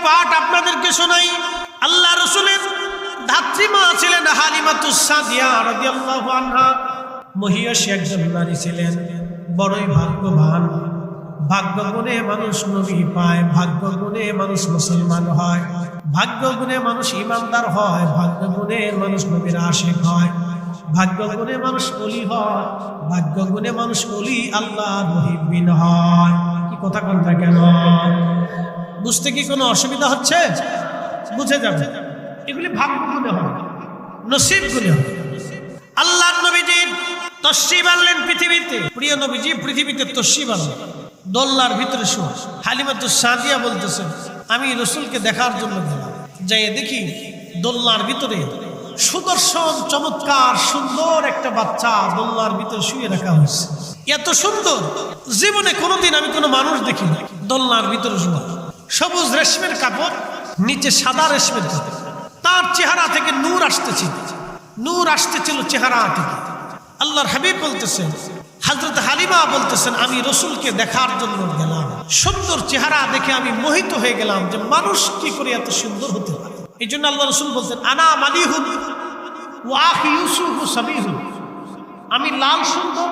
পাঠ আপনাদেরকে শোনাই। আল্লাহ রাসূলের ধাত্রীমা ছিলেন হালিমাতুস সাদিয়া রাদিয়াল্লাহু আনহা। মহিয়সী একজন নারী ছিলেন, বড়ই ভাগ্যবান। ভাগ্য গুণে মানুষ নবী পায়, ভাগ্য গুণে মানুষ মুসলমান হয়, ভাগ্য গুণে মানুষ ইমানদার হয়, ভাগ্য গুণে মানুষ নবীর আশিক হয়, ভাগ্য গুণে মানুষ ওলি হয়, ভাগ্য গুণে মানুষ ওলি আল্লাহর মুহিব্বিন হয়। কি কথা কোনটা কেন? বুঝতে কি কোনো অসুবিধা হচ্ছে? বুঝে যাবে, এগুলি ভাগ্য গুণে হয়, নসিব গুণে হয়। আল্লাহর নবীজি তশরিফ আনলেন পৃথিবীতে। প্রিয় নবীজি পৃথিবীতে তশরিফ আনলেন, দোলনার ভিতরে শোয়া। হালিমাতুস সাদিয়া বলতেছেন, আমি রসুলকে দেখার জন্য গেলাম, যাই দেখি দোলনার ভিতরে সুদর্শন চমৎকার সুন্দর একটা বাচ্চা দোলনার ভিতরে শুয়ে রাখা হয়েছে। এত সুন্দর জীবনে কোনোদিন আমি কোনো মানুষ দেখিনি। দোলনার ভিতরে শোয়া, সবুজ রেশমের কাপড়, নিচে সাদা রেশমের কাপড়। তার চেহারা থেকে নূর আসতেছিল, নূর আসতেছিল চেহারা থেকে। আল্লাহর হাবিব বলতেছেন, হযরত হালিমা বলতেছেন, আমি রসুলকে দেখার জন্য গেলাম। সুন্দর চেহারা দেখে আমি মোহিত হয়ে গেলাম যে মানুষ কি করে এত সুন্দর হতে পারে। এই জন্য আল্লাহ রসুল বলতেন, আনা মালিহুন ওয়া আখি ইউসুফ সাবিহুন, আমি লাল সুন্দর,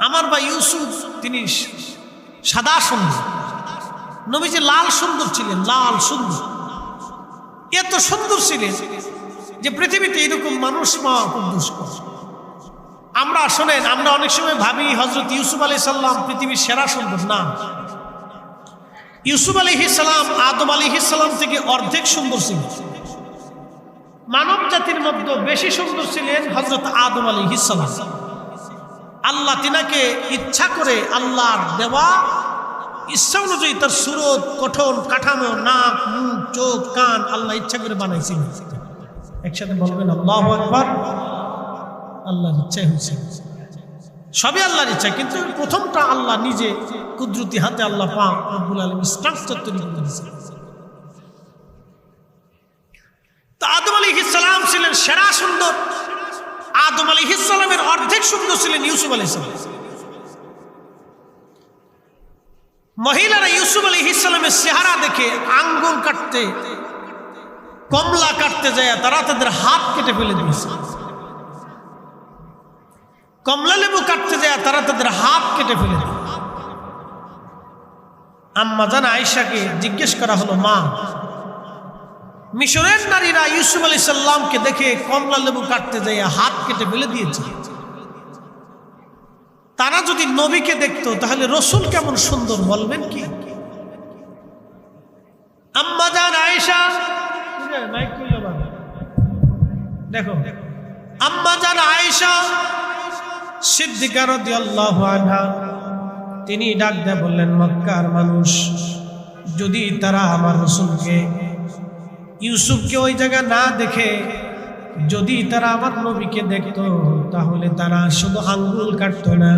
আমার ভাই ইউসুফ তিনি সাদা সুন্দর। নবীজি লাল সুন্দর ছিলেন, লাল সুন্দর, এত সুন্দর ছিলেন যে পৃথিবীতে এরকম মানুষ পাওয়া খুব দুষ্কর। আমরা শোনেন, আমরা অনেক সময় ভাবি হযরত ইউসুফ আলাইহিস সালাম পৃথিবীর সেরা সুন্দর। না, ইউসুফ আলাইহিস সালাম আদম আলাইহিস সালাম থেকে অর্ধেক সুন্দর ছিলেন। মানব জাতির মধ্যে বেশি সুন্দর ছিলেন হযরত আদম আলাইহিস সালাম। আল্লাহ তিনাকে ইচ্ছা করে আল্লাহর দেওয়া ইচ্ছা অনুযায়ী তার সুরত, গঠন, কাঠামো, নাক, মুখ, চোখ, কান আল্লাহ ইচ্ছা করে বানাইছিলেন। একসাথে বলবেন আল্লাহু আকবার। আল্লাহর ইচ্ছাই হয়েছে, সবই আল্লাহর ইচ্ছা, কিন্তু প্রথমটা আল্লাহ নিজে কুদরতি হাতে আল্লাহ পাক রব্বুল আলামিন স্ট্রাকচার তৈরি করে দিয়েছেন। তো আদম আলাইহিস সালাম ছিলেন সেরা সুন্দর। আদম আলাইহিস সালামের অর্ধেক সুন্দর ছিলেন ইউসুফ আলাইহিস সালাম। মহিলারা ইউসুফ আলাইহিস সালামের চেহারা দেখে আঙ্গুর কাটতে, কমলা কাটতে যায় তারা তাদের হাত কেটে ফেলে দিয়েছে। কমলা লেবু কাটতে যায় তারা তাদের হাত কেটে ফেলে দেয়। আম্মা জান আয়েশাকে জিজ্ঞেস করা হলো, মা, মিশরের নারীরা ইউসুফ আলাইহিস সালামকে দেখে কমলা লেবু কাটতে যায় হাত কেটে ফেলে দিয়েছে, তারা যদি নবীকে দেখতো তাহলে রসুল কেমন সুন্দর বলবেন কি? আম্মা জান আয়েশা, দেখো, আম্মা জান আয়েশা সিদ্দিকা রাদিয়াল্লাহু আনহা তিনি ডাক দিয়ে বললেন, মক্কার মানুষ যদি তারা আমার রসুলকে, ইউসুফকে ওই জায়গা না দেখে যদি তারা আমার নবীকে দেখতো তাহলে তারা শুধু আঙ্গুল কাটতো না,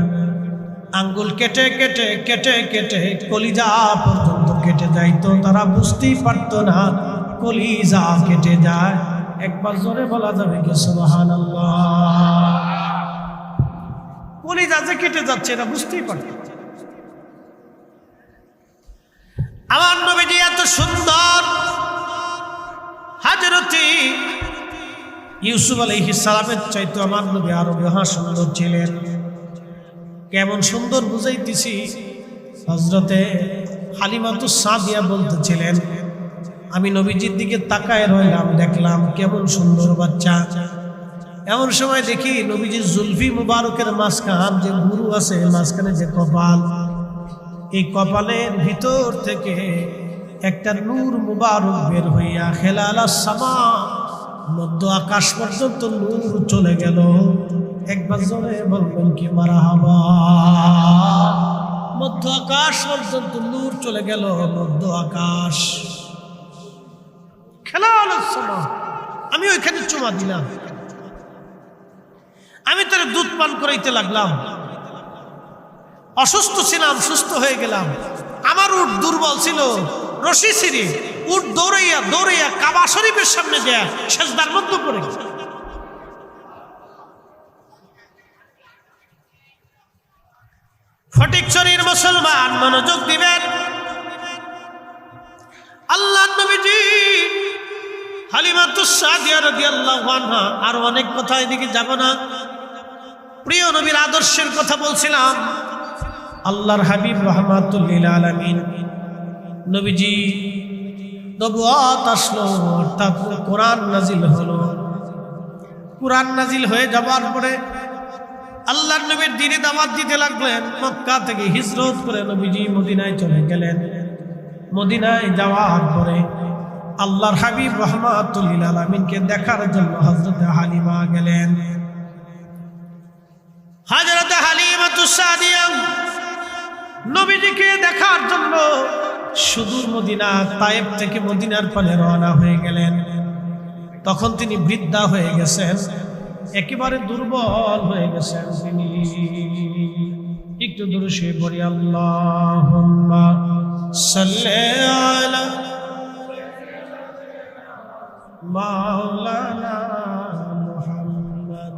আঙ্গুল কেটে কেটে কেটে কেটে কলিজা পর্যন্ত কেটে যাইতো। তারা বুঝতেই পারতো না কলিজা কেটে যায়। একবার জোরে বলা যাবে কি সুবহানাল্লাহ? কলিজা যে কেটে যাচ্ছে এটা বুঝতেই পারতো। আমার নবীজি এত সুন্দর, হযরতে ইউসুফ আলাইহিস সালামের চাইতে আমার নবী আরো মহা সুন্দর ছিলেন। কেমন সুন্দর বুঝাইতেছি। হযরতে হালিমাতুস সাদিয়া বলতেছিলেন, আমি নবীজির দিকে তাকায় রইলাম, দেখলাম কেমন সুন্দর বাচ্চা। এমন সময় দেখি নবীজির জুলফি মুবারকের মাঝখান যে গুরু আছে, মাঝখানে যে কপাল, এই কপালের ভিতর থেকে একটা নূর মুবারক বের হইয়া খেলালাস সামা, মধ্য আকাশ পর্যন্ত নূর চলে গেল। একবার জোরে বলবেন কি মারহাবা? মধ্য আকাশ পর্যন্ত নূর চলে গেল, মধ্য আকাশ খেলালাস সামা। আমি ওইখানে চুমা দিলাম, আমি তার দুধ পান করাইতে লাগলাম। অসুস্থ ছিলাম, সুস্থ হয়ে গেলাম। আমার উট দুর্বল ছিল, রশি ছিঁড়ে উট দৌড়াইয়া দৌড়াইয়া কাবা শরীফের সামনে যায় সেজদার মধ্যে পড়ে গেছে। ফটিকছড়ির মুসলমান মনোযোগ দিবেন। আল্লাহর নবীজি হালিমাতুস সাদিয়া রাদিয়াল্লাহু আনহা, আর অনেক কথা, এদিকে যাব না। প্রিয় নবীর আদর্শের কথা বলছিলাম। আল্লাহর হাবিব রাহমাতুল লিল আলামিন নবীজি নবুয়ত আসলো, অর্থাৎ কোরআন নাজিল হলো। কোরআন নাজিল হয়ে যাবার পরে আল্লাহর নবীর দ্বীনে দাওয়াত দিতে লাগলেন। মক্কা থেকে হিজরত করে নবীজি মদিনায় চলে গেলেন। মদিনায় যাওয়ার পরে আল্লাহর হাবিব রাহমাতুল লিল আলামিনকে দেখার জন্য হযরত হালিমা গেলেন। হযরত হালিমাতুস সাদিয়া নবীজিকে দেখার জন্য সুদূর মদিনা তায়েব থেকে মদিনার পানে রওনা হয়ে গেলেন। তখন তিনি বৃদ্ধা হয়ে গেছেন, একেবারে দুর্বল হয়ে গেছেন তিনি। একটু দূরে শুয়ে পড়ি, আল্লাহুম্মা সাল্লি আলা মাওলানা মুহাম্মদ।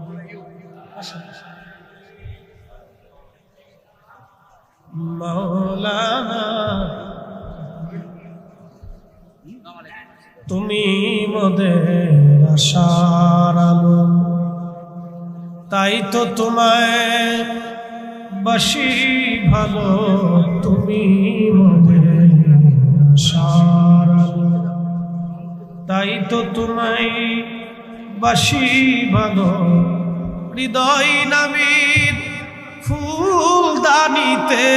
মাওলানা তুমি মোদের আশার আলো, তাই তো তোমায় বাসি ভালো। তুমি মোদের আশার আলো, তাই তো তোমায় বাসি ভালো। হৃদয় নামীর ফুলদানিতে,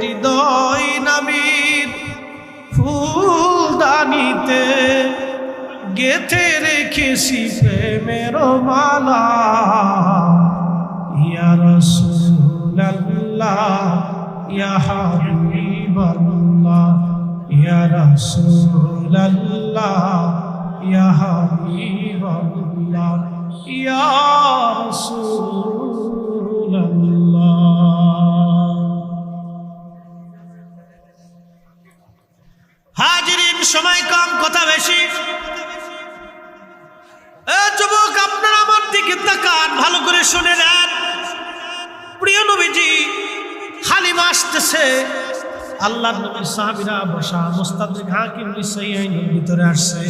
হৃদয় নামীর ফুলদানিতে গেথে রেখেছি প্রেমের মালা। ইয়া রাসূলুল্লাহ, ইয়া হাবিবাল্লাহ, ইয়া রাসূলুল্লাহ, ইয়া হাবিবাল্লাহ, ইয়া রাসূলুল্লাহ। হাজিরিন, সময় কম, কথা বেশি। যুবক, আপনারা আমার দিকে তাকান, ভালো করে শুনে নেন। প্রিয় নবীজি হালিমা আসতেছে, আল্লাহর নবীর সাহাবীরা বসা মুস্তাদরিক হাকিম লিসাইয়িনের ভিতরে আসছে।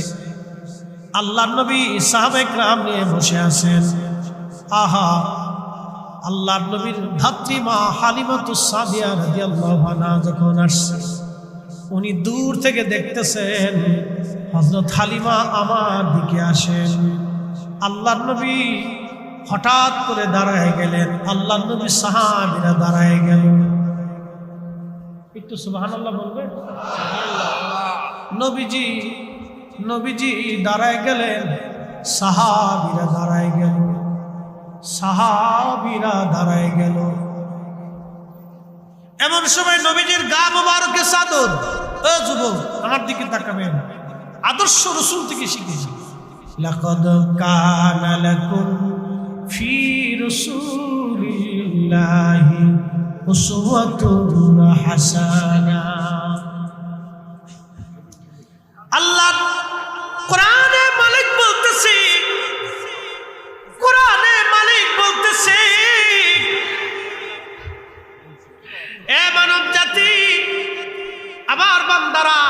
আল্লাহর নবী সাহাবায়ে কেরাম নিয়ে বসে আছেন। আহা, আল্লাহর নবীর ধাত্রীমা হালিমাতুস সাদিয়া রাদিয়াল্লাহু আনহা যখন আসছে, উনি দূর থেকে দেখতেছেন হযরত হালিমা আমার দিকে আসেন। আল্লাহর নবী হঠাৎ করে দাঁড়ায় গেলেন। আল্লাহর নবীর সাহাবীরা দাঁড়ায় গেল। একটু সুবহানাল্লাহ বলবে। নবীজি দাঁড়ায় গেলেন, সাহাবীরা দাঁড়ায় গেল, সাহাবীরা দাঁড়ায় গেল। এমন সময় নবীজির গা মোবারকে চাদর। ও যুবক, আমার দিকে তাকাবেন, আদর্শ রাসূল থেকে শিখেছি। লাকাদ কানা লাকুম ফি রাসূলিল্লাহি উসওয়াতুন হাসানা। আল্লাহ কোরআনে মালিক বলতেছে, কোরআনে মালিক বলতেছে, এ মানব জাতি, আমার বান্দারা,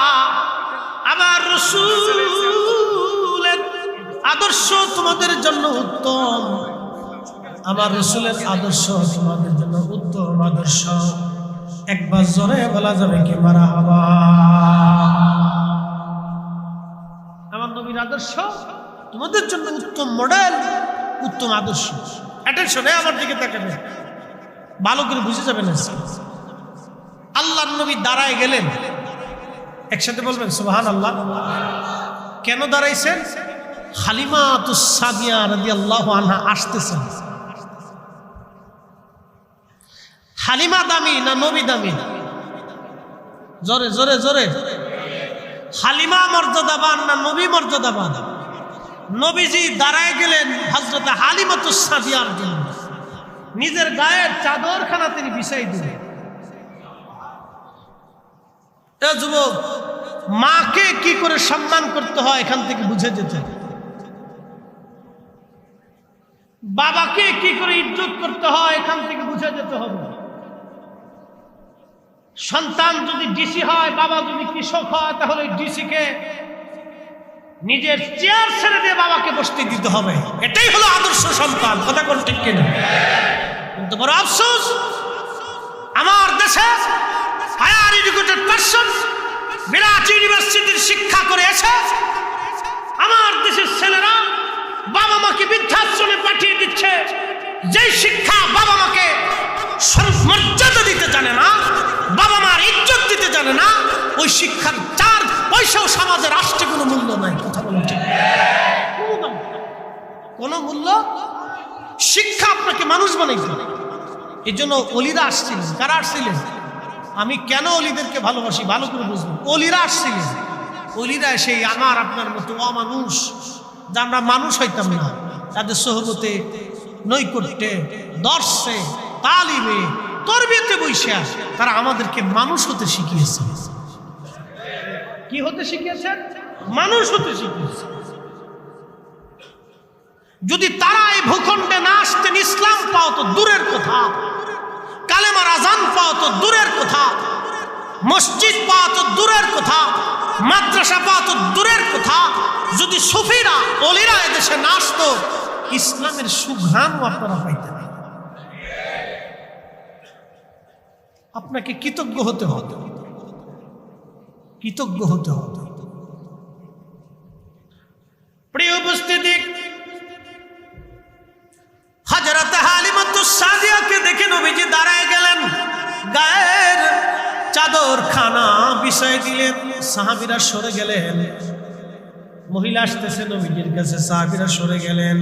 আমার রাসূলের আদর্শ তোমাদের জন্য উত্তম। আমার রাসূলের আদর্শ তোমাদের জন্য উত্তম আদর্শ। একবার জোরে বলা যাবে কি মারহাবা। আমার নবীর আদর্শ তোমাদের জন্য উত্তম মডেল, উত্তম আদর্শ। অ্যাটেনশনে আমার দিকে তাকাবেন, ভালো করে বুঝে যাবেন। আল্লাহর নবী দাঁড়ায় গেলেন, একসাথে বলবেন সুবহানাল্লাহ। কেন দাঁড়াইছেন? হালিমাতুস সাদিয়া রাদিয়াল্লাহু আনহা আসতেছেন। হালিমা দামি না নবী দামি? জোরে জোরে জোরে। হালিমা মর্যাদাবান না নবী মর্যাদাবান? নবীজি দাঁড়ায় গেলেন হযরত হালিমাতুস সাদিয়ার জন্য। নিজের গায়ের চাদরখানা তিনি বিছাই দিলেন। এ যুবক, মাকে কি করে সম্মান করতে হয় এখান থেকে বুঝে যেতে। বাবাকে কি করে ইজ্জত করতে হয় এখান থেকে বুঝে যেতে হবে। সন্তান যদি ডিসি হয়, বাবা যদি কৃষক হয়, তাহলে ডিসিকে নিজের চেয়ার ছেড়ে দিয়ে বাবাকে বসতে দিতে হবে। এটাই হলো আদর্শ সন্তান। কথা কোন ঠিক কিনা? কিন্তু বড় আফসোস, আমার দেশে হায়ার এডুকেটেড পারসন বিরাট ইউনিভার্সিটির শিক্ষা করে এসে আমার দেশের ছেলেরা বাবা মাকে বৃদ্ধাশ্রমে পাঠিয়ে দিচ্ছে। যেই শিক্ষা বাবা মাকে মর্যাদা দিতে জানে না, বাবা মার ইজ্জত দিতে জানে না, ওই শিক্ষার 4 পয়সাও সমাজে রাষ্ট্রে কোনো মূল্য নাই। কথা বলেন ঠিক? কোনো মূল্য। শিক্ষা আপনাকে মানুষ বানাইছে। এই জন্য অলিরা আসছিলেন। কারা আসছিলেন? আমি কেন অলিদেরকে ভালোবাসি ভালো করে বুঝবো। অলিরা আসছিলেন। অলিরা সেই আমার আপনার মতো অমানুষ, যা আমরা মানুষ হইতাম না, তাদের সোহবতে, নৈকট্যে, দর্শে, তালিমে, তরবিয়তে বইসা তারা আমাদেরকে মানুষ হতে শিখিয়েছে। কি হতে শিখিয়েছেন? মানুষ হতে শিখিয়েছে। যদি তারা এই ভূখণ্ডে না আসতেন, ইসলাম পাও তো দূরের কথা, কালেমার আজান পাও তো দূরের কথা, মসজিদ পাওয়া তো দূরের কথা, মাদ্রাসা পাওয়া তো দূরের কথা, যদি সুফিরা অলিরা এদেশে না আসতো, ইসলামের সুঘ্রাণও আপনারা পাইতেন। আপনাকে কৃতজ্ঞ হতে হতো, কৃতজ্ঞ হতে হতো। প্রিয় উপস্থিতি, হযরত হালিমাতুস সাদিয়াকে দেখে নবীজি দাঁড়ায় গেলেন, গায়ের চাদর খানা বিছায় দিলেন। সাহাবীরা সরে গেলেন। মহিলা আসতেছে নবীজির কাছে, সাহাবীরা সরে গেলেন।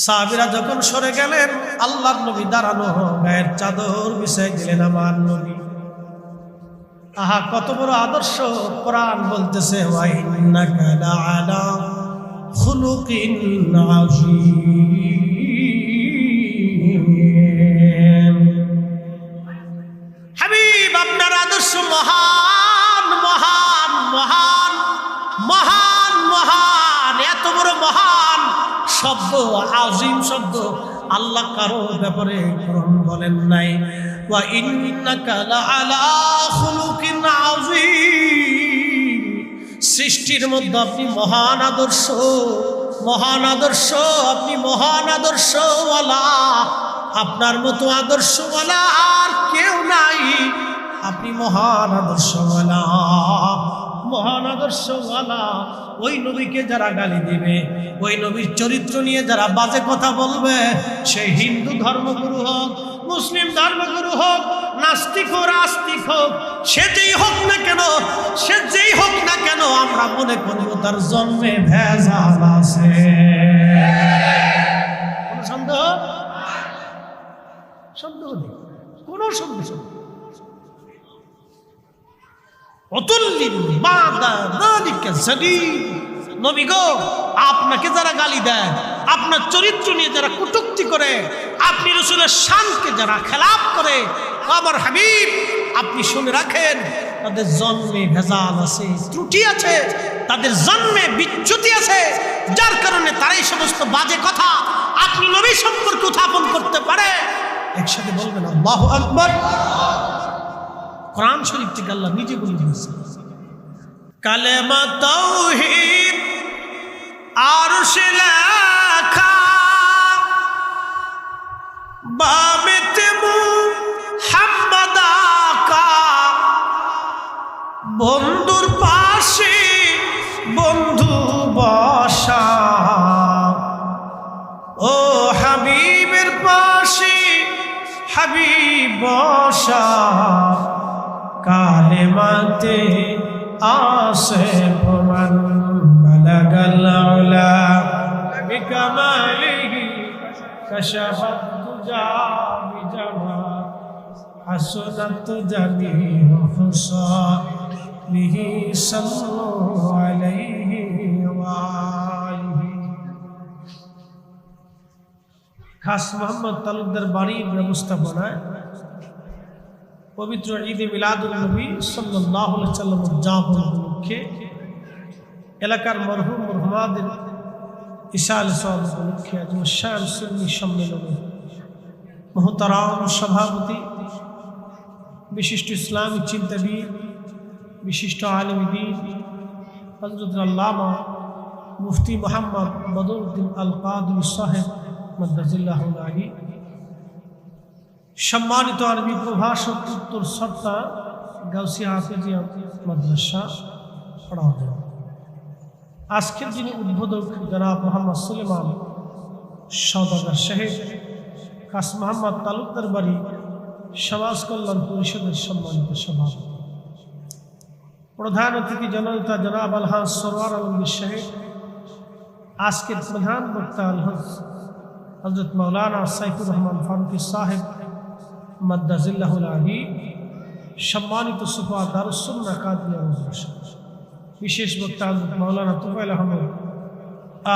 সাহাবীরা যখন সরে গেলেন, আল্লাহর নবী দাঁড়ানো, গায়ের চাদর বিছায় দিলেন। আমার নবী, আহা কত বড় আদর্শ! কোরআন বলতেছে, ওয়া ইন্নাকা লাআলা খুলুকিন আযীম। হাবিব, আপনার আদর্শ মহান মহান মহান মহান মহান। এত বড় মহান শব্দ, আযীম শব্দ আল্লাহ কারো ব্যাপারে কোরআন বলেন নাই। ওয়া ইন্নাকা লাআলা খুলুকিন আযীম। সৃষ্টির মধ্যে আপনি মহান আদর্শ, মহান আদর্শ, আপনি মহান আদর্শওয়ালা। আপনার মতো আদর্শওয়ালা আর কেউ নাই। আপনি মহান আদর্শওয়ালা, মহান আদর্শওয়ালা। ওই নবীকে যারা গালি দিবে, ওই নবীর চরিত্র নিয়ে যারা বাজে কথা বলবে, সে হিন্দু ধর্মগুরু হোক, মুসলিম ধর্মগুরু হোক, নাস্তিক হোক, আস্তিক হোক, সে যেই হোক না কেন, সে যেই হোক না কেন, আমরা মনে করব তার জন্মে ভেজাল আছে। কোনো সন্দেহ? সন্দেহ নেই, কোনো সন্দেহ নেই। নবী গো, আপনাকে যারা গালি দেয়, আপনার চরিত্র নিয়ে যারা কটূক্তি করে, আপনি রাসূলের শানকে যারা খেলাপ করে, আমার হাবিব আপনি শুনে রাখেন, তাদের জন্মে ভেজাল আছে, ত্রুটি আছে, তাদের জন্মে বিচ্যুতি আছে, যার কারণে তারা এই সমস্ত বাজে কথা আপনি নবী সম্পর্কে উত্থাপন করতে পারে। একসাথে বলবেন আল্লাহু আকবার। কোরআন শরীফ থেকে আল্লাহ নিজে বলে দিয়েছেন, কালেমা তাওহীদ আরশে লেখা, বামেতে মুহাম্মদ আকা, বন্ধুর পাশে বন্ধু বসা, ও হাবিবের পাশে হাবিব বসা, কালেমাতে আসে প্রমাণ, বালাগাল উলা বিকামালিহি কাশাফাত তুজা বিজামাল, হাসনাত জামিউ হুসানিহি সাল্লাল্লাহু আলাইহি ওয়া আলিহি। খাস মোহাম্মদ তালুকদার বাড়ির ব্যবস্থাপনায় পবিত্র ঈদে মিলাদুন নবী সাল্লাল্লাহু আলাইহি ওয়াসাল্লাম উদযাপন উপলক্ষে এলাকার মরহুম মরহুমাদের ইশাল সওয়াব উপলক্ষে আজমশান সুন্নি সম্মেলনে মোহতারাম সভাপতি বিশিষ্ট ইসলামিক চিন্তাবিদ, বিশিষ্ট আলেম দ্বীন হযরত আল্লামা মুফতি মোহাম্মদ বদরউদ্দিন আল কাদরি সাহেব মাদ্দাজিল্লাহুল আলী, সম্মানিত আরবি প্রভাষক উত্তর সরতা গাউসিয়া হাফেজিয়া মাদ্রাসা পড়াবে। আজকের যিনি উদ্বোধক জনাব মোহাম্মদ সুলেমান সওদাগর সাহেব, খাস মোহাম্মদ তালুকদার বাড়ি সমাজ কল্যাণ পরিষদের সম্মানিত সভাপতি, প্রধান অতিথি জননেতা জনাব আলহাজ সরওয়ার আলমগীর সাহেব, আজকের প্রধান বক্তা আলহাজ হযরত মাওলানা সাইফুর রহমান ফারুকী সাহেব মাদ্দাজিল্লাহুল আলী, সম্মানিত সুফা দারুস সুন্নাহ কাদিয়া মাদ্রাসা, বিশেষ বক্তা হযরত মাওলানা তুফাইল আহমদ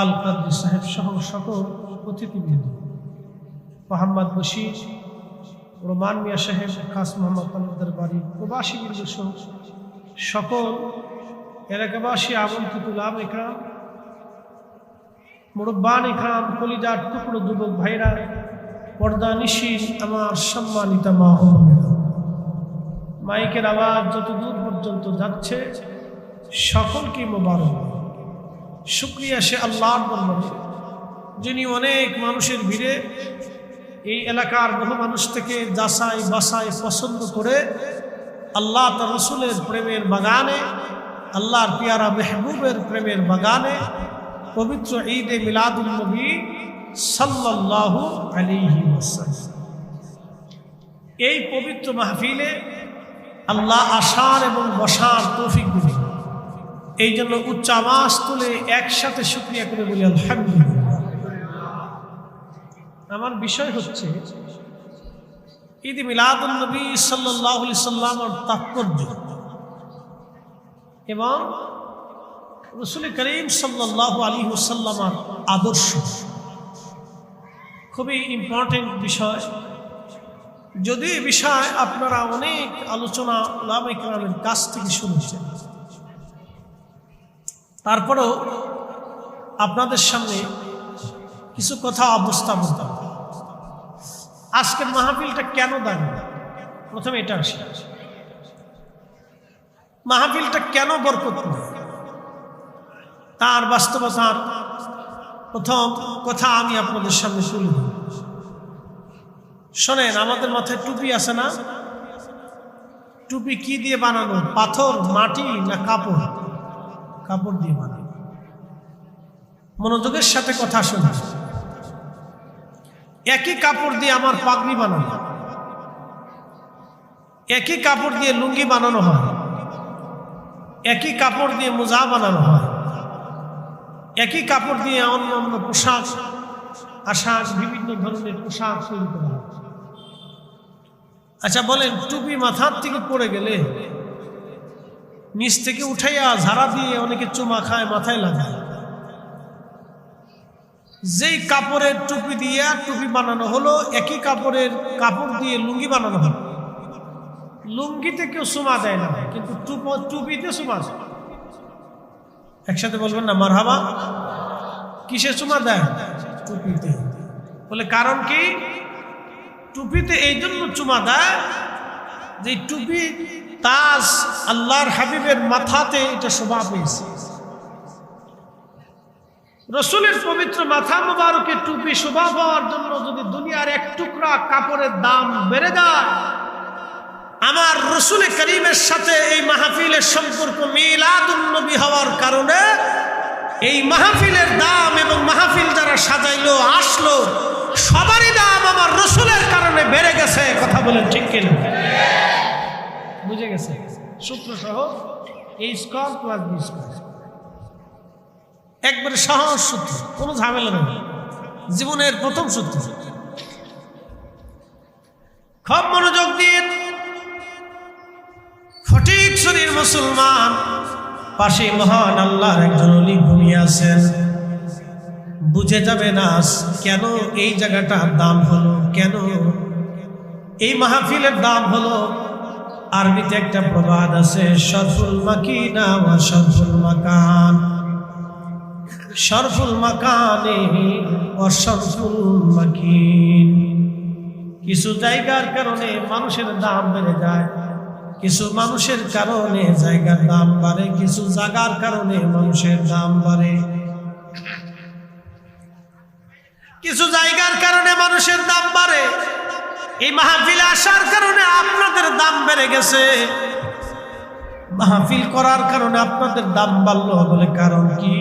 আল কাদরি সাহেব সহ সকল অতিথিবৃন্দ, মোহাম্মদ বশির, রোমান মিয়া সাহেব, খাস মোহাম্মদ তালুকদার বাড়ি, প্রবাসী বৃন্দ সহ সকল এলাকাবাসী, আমন্ত্রিত উলামা ইকরাম, মুরব্বান ইকরাম, কলিজার টুকরো যুবক ভাইরা, পর্দা নিশীন আমার সম্মানিত মা ও বোনেরা, মাইকের আওয়াজ যত দূর পর্যন্ত যাচ্ছে সকলকে মোবারক। শুকরিয়া সে আল্লাহর দরবারে যিনি অনেক মানুষের ভিড়ে এই এলাকার বহু মানুষ থেকে যাচাই বাছাই পছন্দ করে আল্লাহ তার রসুলের প্রেমের বাগানে, আল্লাহর পিয়ারা মেহবুবের প্রেমের বাগানে পবিত্র ঈদে মিলাদুন নবী সাল্লাল্লাহু আলাইহি ওয়াসাল্লাম এই পবিত্র মাহফিলে আল্লাহ আসার এবং বসার তৌফিক দিলেন। এই জন্য উচ্চ আওয়াজ তুলে একসাথে শুকরিয়া করে বলি আলহামদুলিল্লাহ। আমার বিষয় হচ্ছে ঈদ মিলাদুন নবী সাল্লাল্লাহু আলাইহি সাল্লামের তাৎপর্য এবং রাসূল করিম সাল্লাল্লাহু আলাইহি ওয়াসাল্লামের আদর্শ। খুবই ইম্পর্টেন্ট বিষয়। যদি এই বিষয় আপনারা অনেক আলোচনা উলামা ইকরামের কাছ থেকে শুনেছেন, তারপরেও আপনাদের সামনে কিছু কথা উপস্থাপন করব। আজকের মাহফিলটা কেন দাঁড়িয়ে, প্রথমে এটা আসে, মাহফিলটা কেন বরকতময় তার বাস্তবতার প্রথম কথা আমি আপনাদের সামনে তুলে ধরব। শোনেন, আমাদের মাথায় টুপি আছে না? টুপি কি দিয়ে বানানো? পাথর, মাটি না কাপড়? কাপড় দিয়ে বানানো। মনোযোগের সাথে কথা শুনে, একই কাপড় দিয়ে আমার পাগড়ি বানানো, একই কাপড় দিয়ে লুঙ্গি বানানো হয়, একই কাপড় দিয়ে মোজা বানানো হয়, একই কাপড় দিয়ে অন্য অন্য পোশাক আশাক বিভিন্ন ধরনের পোশাক তৈরি করা হয়। আচ্ছা বলেন, টুপি মাথার থেকে পড়ে গেলে নিচ থেকে উঠাইয়া ঝাড়া দিয়ে অনেকে চুমা খায়, মাথায় লাগায়। যেই কাপড়ের টুপি দিয়ে টুপি বানানো হলো, একই কাপড়ের কাপড় দিয়ে লুঙ্গি বানানো হলো। লুঙ্গিতে কেউ চুমা দেয় না, কিন্তু টুপিতে চুমা দেয়। একসাথে বলবেন না মারহাবা? কিসে চুমা দেয়? টুপিতে। বলে কারণ কি? টুপিতে এই জন্য চুমা দেয় যে টুপি তাজ আল্লাহর হাবিবের মাথাতে এটা শোভা পেয়েছে। রসুলের পবিত্র মাথা মুবারকে টুপি শোভা পাওয়ার জন্য যদি দুনিয়ার এক টুকরা কাপড়ের দাম বেড়ে যায়, আমার রসুল করিমের সাথে এই মাহফিলের সম্পর্ক মিলাদুন নবী হওয়ার কারণে এই মাহফিলের দাম এবং মাহফিল যারা সাজাইলো আসলো সবারই দাম আমার রসুলের কারণে বেড়ে গেছে। কথা বলেন ঠিক কিনা? বুঝে গেছে? সূত্র সহ এই স্কোয়ার প্লাস বি স্কোয়ার একবারে সহজ সূত্র, কোনো ঝামেলা নেই, জীবনের প্রথম সূত্র। খুব মনোযোগ দিয়ে ফটিকছড়ির মুসলমান, পাশে মহান আল্লাহর একজন ওলি ঘুমিয়ে আছেন। বুঝে যাবে না কেন এই জায়গাটার দাম হলো, কেন এই মাহফিলের দাম হলো। আরবিতে একটা প্রবাদ আছে, শরফুল মাকিনা ওয়া শরফুল মাকান, শরফুল মাকানে ওয়া শরফুল মাকিন। কিছু জায়গার কারণে মানুষের দাম বেড়ে যায়, কিছু মানুষের কারণে জায়গার দাম বাড়ে, কিছু জায়গার কারণে মানুষের দাম বাড়ে, কিছু জায়গার কারণে মানুষের দাম বাড়ে। এই মাহফিলে আসার কারণে আপনাদের দাম বেড়ে গেছে, মাহফিল করার কারণে আপনাদের দাম বাড়লো বলে কারণ কি?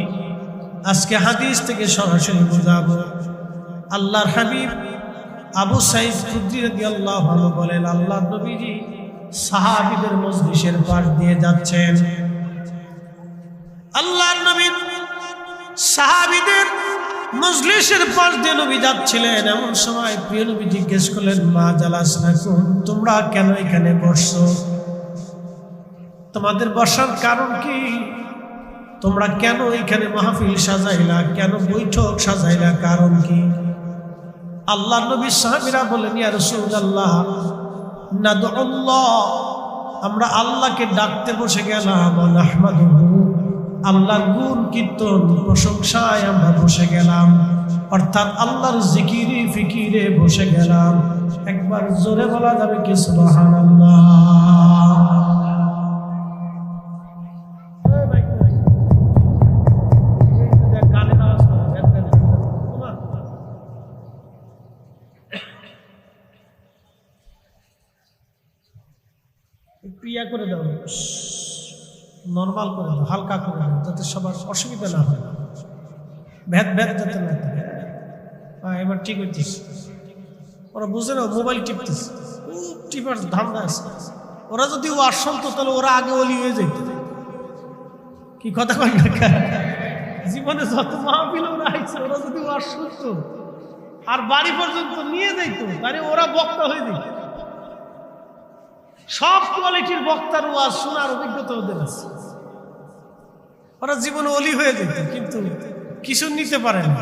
আজকে হাদিস থেকে সরাসরি বোঝাবো। আল্লাহর হাবিব আবু সাঈদ খুদরি রাদিয়াল্লাহু আনহু বলেন, আল্লাহর নবীজি সাহাবীদের মজলিসের পাশ দিয়ে যাচ্ছেন। আল্লাহর নবী সাহাবীদের মজলিসের পাশ দিয়ে নবী যাচ্ছিলেন। এমন সময় প্রিয় নবী জিজ্ঞেস করলেন, মা জালাসনাকুম, তোমরা কেন এখানে বসছো? তোমাদের বসার কারণ কি? তোমরা কেন এখানে মাহফিল সাজাইলা, কেন বৈঠক সাজাইলা, কারণ কি? আল্লাহর নবী সাহাবীরা বলেন, ইয়া রাসূলুল্লাহ, নাদউল্লাহ, আমরা আল্লাহকে ডাকতে বসে গেলাম, নাহমাদুহু, আল্লাহর গুণ কীর্তন প্রশংসায় আমরা বসে গেলাম, অর্থাৎ আল্লাহর জিকিরে ফিকিরে বসে গেলাম। একবার জোরে বলা যাবে কি সুবহানাল্লাহ? ইয়া করে দাও, নর্মাল করে দাও, হালকা করে দাও, যাতে সবার অসুবিধা না হয়, ভেদ ভেদ যাতে না থাকে। এবার ঠিক হইতিস, ওরা বুঝে না, মোবাইল টিপতিস, টিপার ধান্দা আছে। ওরা যদি ও আসন্ত তাহলে ওরা আগে অলি হয়ে যেত। কি কথা কয় না? জীবনে যত মাহফিল ওরা আইছে, ওরা যদি ও আসন্ত আর বাড়ি পর্যন্ত নিয়ে যাইত, তাহলে ওরা বক্তা হয়ে যেত। সব কোয়ালিটির বক্তার ওয়াজ শোনার অভিজ্ঞতা ওদের আছে। ওরা জীবনে অলি হয়ে যেত, কিন্তু কিছু নিতে পারে না,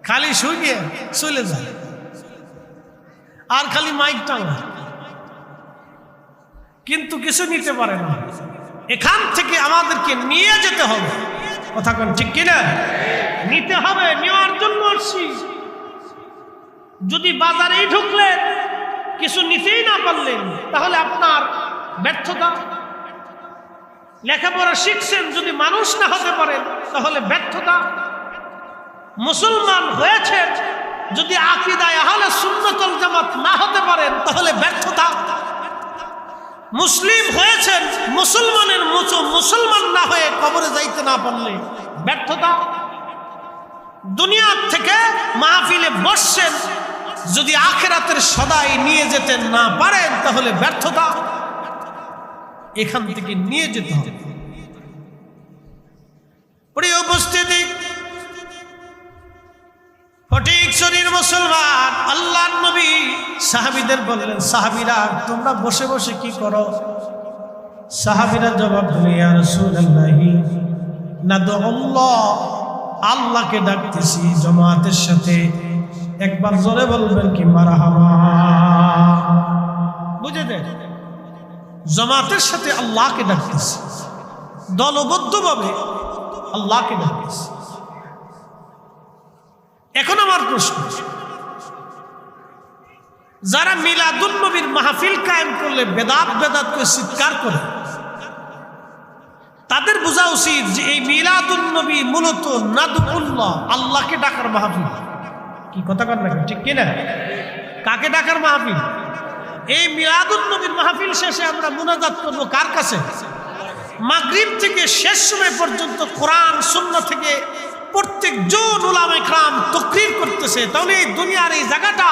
খালি শুনিয়ে চলে যায় আর খালি মাইক টাঙা, কিন্তু কিছু নিতে পারে না। এখান থেকে আমাদেরকে নিয়ে যেতে হবে, কথা কোন ঠিক কিনা? নিতে হবে, নেওয়ার জন্য আসছি। যদি বাজারেই ঢুকলেন কিছু নিতেই না পারলেন, তাহলে আপনার ব্যর্থতা। লেখাপড়া শিখছেন, যদি মানুষ না হতে পারেন তাহলে ব্যর্থতা। মুসলমান হয়েছেন, যদি আকীদায়ে আহলে সুন্নাত ওয়াল জামাত না হতে পারেন তাহলে ব্যর্থতা। মুসলিম হয়েছেন, মুসলমানের মতো মুসলমান না হয়ে কবরে যাইতে না পারলে ব্যর্থতা। দুনিয়ার থেকে মাহফিলে বসছেন, যদি আখিরাতের সদাই নিয়ে যেতে না পারেন তাহলে ব্যর্থতা। এখান থেকে নিয়ে যেতে হবে। প্রিয় উপস্থিতি, ফটিক শরীর মুসলমান, আল্লাহর নবী সাহাবীদের বললেন, সাহাবীরা তোমরা বসে বসে কি করো? সাহাবীরা জবাব দিল, ইয়া রাসূলুল্লাহি নাদউল্লাহ, আল্লাহকে ডাকতেছি জামাতের সাথে। একবার জোরে বলবেন কি মারহাবা? বুঝে দেন, জামাতের সাথে আল্লাহকে ডাকতেছি, দলবদ্ধভাবে আল্লাহকে ডাকতেছি। এখন আমার প্রশ্ন, যারা মিলাদুন নবীর মাহফিল কায়েম করলে বেদাত বেদাত করে চিৎকার করে, তাদের বোঝা উচিত যে এই মিলাদুন নবী মূলত নাদউল্লাহ, আল্লাহকে ডাকার মাহফিল। কি কথা কন না ঠিক কিনা? কাকে ডাকার মাহফিল? এই মিলাদুন নবীর মাহফিল শেষে আমরা মুনাজাত করব কার কাছে? মাগরিব থেকে শেষ সময় পর্যন্ত কোরআন সুন্নাহ থেকে প্রত্যেকজন উলামায়ে কেরাম তাকরীর করতেছে। তাহলে এই দুনিয়ার এই জায়গাটা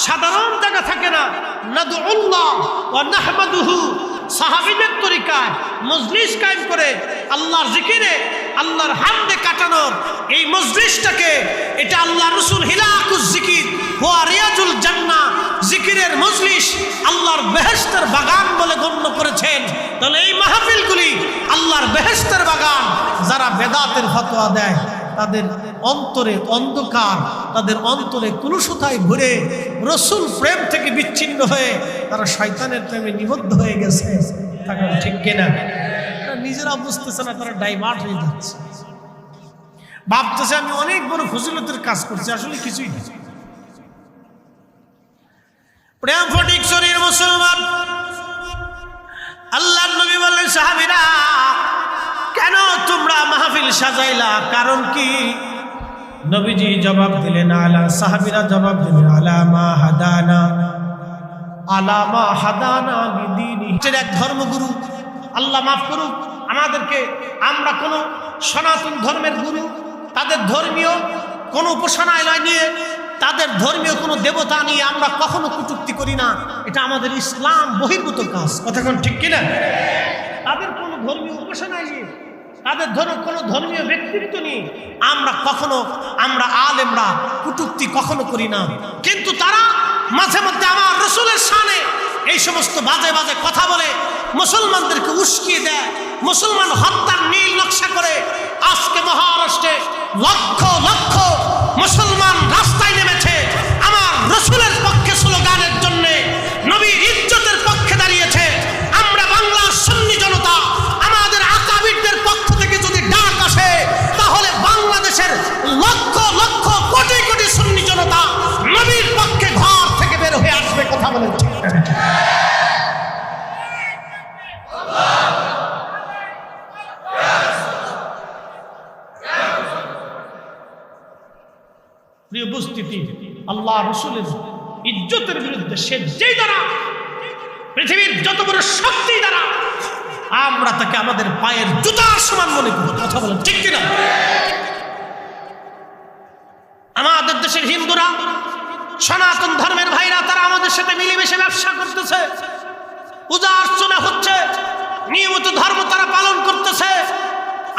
সাধারণ জায়গা থাকে না। নাদউল্লাহ ওয়া নাহমাদুহু, সাহাবীদের তরিকায় মজলিস কায়েম করে আল্লাহর জিকিরে, আল্লাহর হামদে কাটানোর এই মজলিসটাকে, এটা আল্লাহ রাসূল হিলাকুজ জিকির ওয়া রিয়াজুল জান্নাহ, জিকিরের মজলিস, আল্লাহর বেহেশতের বাগান বলে গণ্য করেছেন। তাহলে এই মাহফিলগুলি আল্লাহর বেহেশতের বাগান। যারা বেদাতের ফতোয়া দেয় তাদের অন্তরে অন্ধকার, তাদের অন্তরে কুলুষতায় ভরে রসুল প্রেম থেকে বিচ্ছিন্ন হয়ে তারা শয়তানের প্রেমে নিবদ্ধ হয়ে গেছে। তখন ঠিক কিনা? নিজেরা বুঝতেছে না, তারা ডাইভার্ট হয়ে যাচ্ছে, ভাবতেছে আমি অনেক বড় ফজিলতের কাজ করছি, আসলে কিছুই না। প্রেম ফটিকছড়ির মুসলমান, আল্লাহর নবী বললেন, সাহাবীরা কেন তোমরা মাহফিল সাজাইলা, কারণ কি? নবীজি জবাব দিলেন, আলা, সাহাবীরা জবাব দিলেন, আলামা হাদানা, আলামা হাদানা লিদীনি। এক ধর্মগুরু, আল্লাহ মাফ করুক আমাদেরকে, আমরা কোন সনাতন ধর্মের গুরু তাদের ধর্মীয় কোন উপাসনালয় নিয়ে, তাদের ধর্মীয় কোনো দেবতা নিয়ে আমরা কখনো কটূক্তি করি না। এটা আমাদের ইসলাম বহির্ভূত কাজ, কথা কোন ঠিক কিনা? তাদের কোনো ধর্মীয় উপাসনায় নিয়ে, তাদের কোনো ধর্মীয় ব্যক্তিত্ব নিয়ে আমরা আলেমরা কটূক্তি কখনো করি না। কিন্তু তারা মাঝে মধ্যে আমার রাসূলের শানে এই সমস্ত বাজে বাজে কথা বলে মুসলমানদেরকে উস্কিয়ে দেয়, মুসলমান হত্যার নীল নকশা করে। আজকে মহারাষ্ট্রে লক্ষ লক্ষ মুসলমান রাস্তায় নেমেছে আমার রাসূলের পক্ষে স্লোগানের জন্য, নবীর ইজ্জতের পক্ষে দাঁড়িয়েছে। আমরা বাংলার সুন্নি জনতা, আমাদের আকাবিরদের পক্ষ থেকে যদি ডাক আসে, তাহলে বাংলাদেশের লক্ষ লক্ষ কোটি কোটি সুন্নি জনতা নবীর পক্ষে ঘর থেকে বের হয়ে আসবে, কথা বলেন ঠিক না? প্রিয় উপস্থিতি, আল্লাহ রাসূলের ইজ্জতের বিরুদ্ধে সে যেই দ্বারা, পৃথিবীর যত বড় শক্তি দ্বারা, আমরা তাকে আমাদের পায়ের জুতার সমান মনে করি, কথা বলেন ঠিক কিনা? আমাদের দেশের হিন্দুরা, সনাতন ধর্মের ভাইরা, তারা আমাদের সাথে মিলেমিশে ব্যবসা করতেছে, পূজা অর্চনা হচ্ছে, নিয়মিত ধর্ম তারা পালন করতেছে।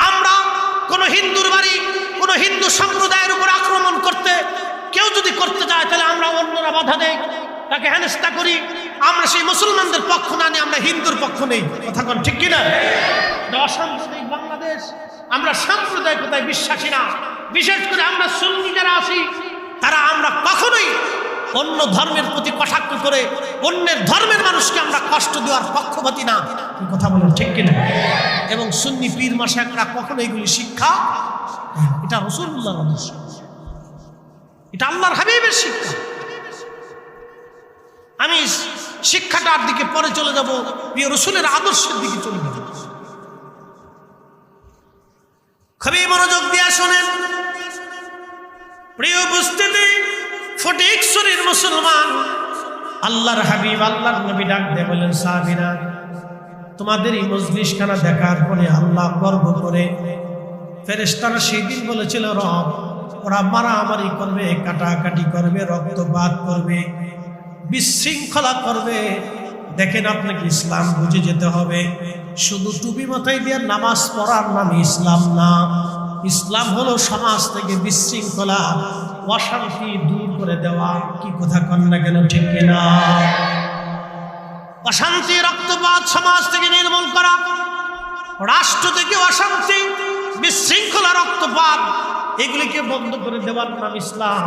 আমরা কোন হিন্দুর বাড়ি, কোন হিন্দু সম্প্রদায়ের উপর আক্রমণ করতে কেউ যদি করতে যায়, তাহলে আমরা অন্যরা বাধা দেই, তাকে হেনস্থা করি। আমরা সেই মুসলমানদের পক্ষ না নিয়ে আমরা হিন্দুর পক্ষ নেই, কথা কোন ঠিক কিনা? অসাম্প্রদায়িক বাংলাদেশ, আমরা সাম্প্রদায়িকতায় বিশ্বাসী না। বিশেষ করে আমরা সুন্নি যারা আছি, তারা আমরা কখনোই অন্য ধর্মের প্রতি কটাক্ষ করে অন্যের ধর্মের মানুষকে আমরা কষ্ট দেওয়ার পক্ষপাতী না, কথা বলেন ঠিক কিনা? এবং সুন্নি পীর মাশায়েখরা কখনো এগুলি শিক্ষা, এটা রাসূলুল্লাহর আদর্শ, এটা আল্লাহর হাবিবের শিক্ষা। আমি শিক্ষাটার দিকে পরে চলে যাব, প্রিয় রাসূলের আদর্শের দিকে চলে যাব। খুবই মনোযোগ দিয়ে শুনেন প্রিয় উপস্থিতি, ফটিকছড়ির মুসলমান, আল্লাহর হাবিব, আল্লাহর নবী ডাক দিয়ে বলেন, সাহাবীরা তোমাদের এই মজলিসখানা দেখার পরে আল্লাহ গর্ব করে, ফেরেশতারা সেই দিন বলেছিল, রব, ওরা মারামারি করবে, কাটাকাটি করবে, রক্তপাত করবে, বিশৃঙ্খলা করবে। দেখেন, আপনাকে ইসলাম বুঝে যেতে হবে। শুধু টুপি মাথায় দিয়ে নামাজ পড়ার নাম ইসলাম না। ইসলাম হলো সমাজ থেকে বিশৃঙ্খলা, অশান্তি দূর করে দেওয়া, কি কথা কন না কেন ঠিক কিনা? অশান্তি, রক্তপাত সমাজ থেকে নির্মূল করা, রাষ্ট্র থেকে অশান্তি, বিশৃঙ্খলা, রক্তপাত, এগুলিকে বন্ধ করে দেওয়ার নাম ইসলাম।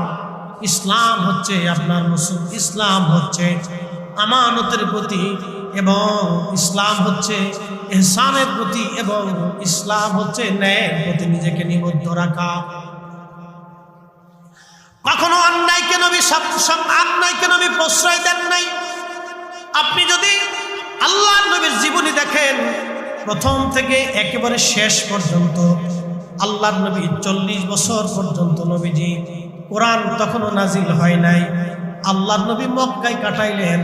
ইসলাম হচ্ছে আপনার মুসলিম, ইসলাম হচ্ছে আমানতের প্রতি, এবং ইসলাম হচ্ছে ইহসানের প্রতি, এবং ইসলাম হচ্ছে ন্যায়ের প্রতি নিজেকে নিবদ্ধ রাখা। কখনো অন্যায়কে নবী অন্যায়কে নবী প্রশ্রয় দেন নাই। আপনি যদি আল্লাহর নবীর জীবনী দেখেন, প্রথম থেকে একেবারে শেষ পর্যন্ত আল্লাহর নবী 40 বছর পর্যন্ত নবীজি, কোরআন তখনও নাজিল হয় নাই, আল্লাহর নবী মক্কায় কাটাইলেন।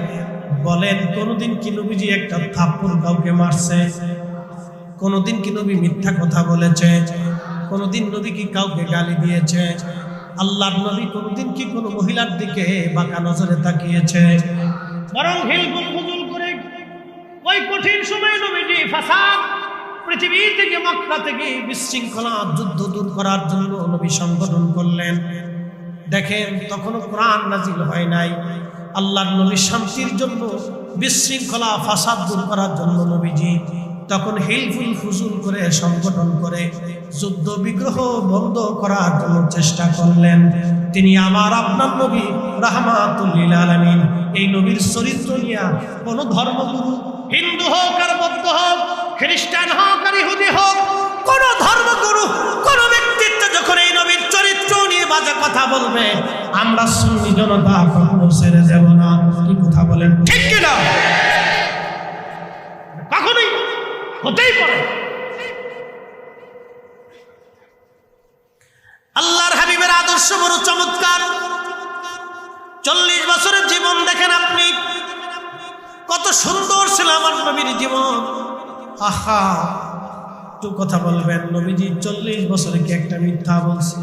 বলেন, কোনদিন কি নবীজি একটা থাপ্পড় কাউকে মারছে? কোনদিন কি নবী মিথ্যা কথা বলেছে? কোনদিন নবী কি কাউকে গালি দিয়েছে? আল্লাহর নবী কোনদিন কি কোনো মহিলার দিকে বাঁকা নজরে তাকিয়েছে? বরং হিলগুল ফুজুল করে ওই কঠিন সময়ে নবীজি ফাসাদ, পৃথিবী থেকে, মক্কা থেকে বিশৃঙ্খলা, যুদ্ধ দূর করার জন্য নবী সংগঠন করলেন। দেখেন, তখনও কোরআন নাজিল হয় নাই। আল্লাহর নবী শান্তির জন্য, বিশৃঙ্খলা, ফাসাদ দূর করার জন্য নবীজি তখন হিলফুল ফুজুল করে সংগঠন করে যুদ্ধ বিগ্রহ বন্ধ করার জন্য চেষ্টা করলেন। তিনি আমার আপনার নবী রাহমাতুল লিল আলামিন। এই নবীর চরিত্র নিয়ে কোনো ধর্মগুরু, হিন্দু হোক আর বৌদ্ধ হোক, খ্রিস্টান হোক আর ইহুদি হোক, কোন ধর্মগুরু, কোন ব্যক্তিত্ব যখন এই নবীর চরিত্র নিয়ে বাজে কথা বলবে, আমরা সুন্নি জনতা কখনো ছেড়ে যাব না, কি কথা হতেই পারে। আল্লাহর হাবিবের আদর্শ বড় চমৎকার। 40 বছরের জীবন দেখেন আপনি, কত সুন্দর ছিল আমার নবীর জীবন। আহা, একটু কথা বলবেন, নবীজি 40 বছরে কি একটা মিথ্যা বলছে?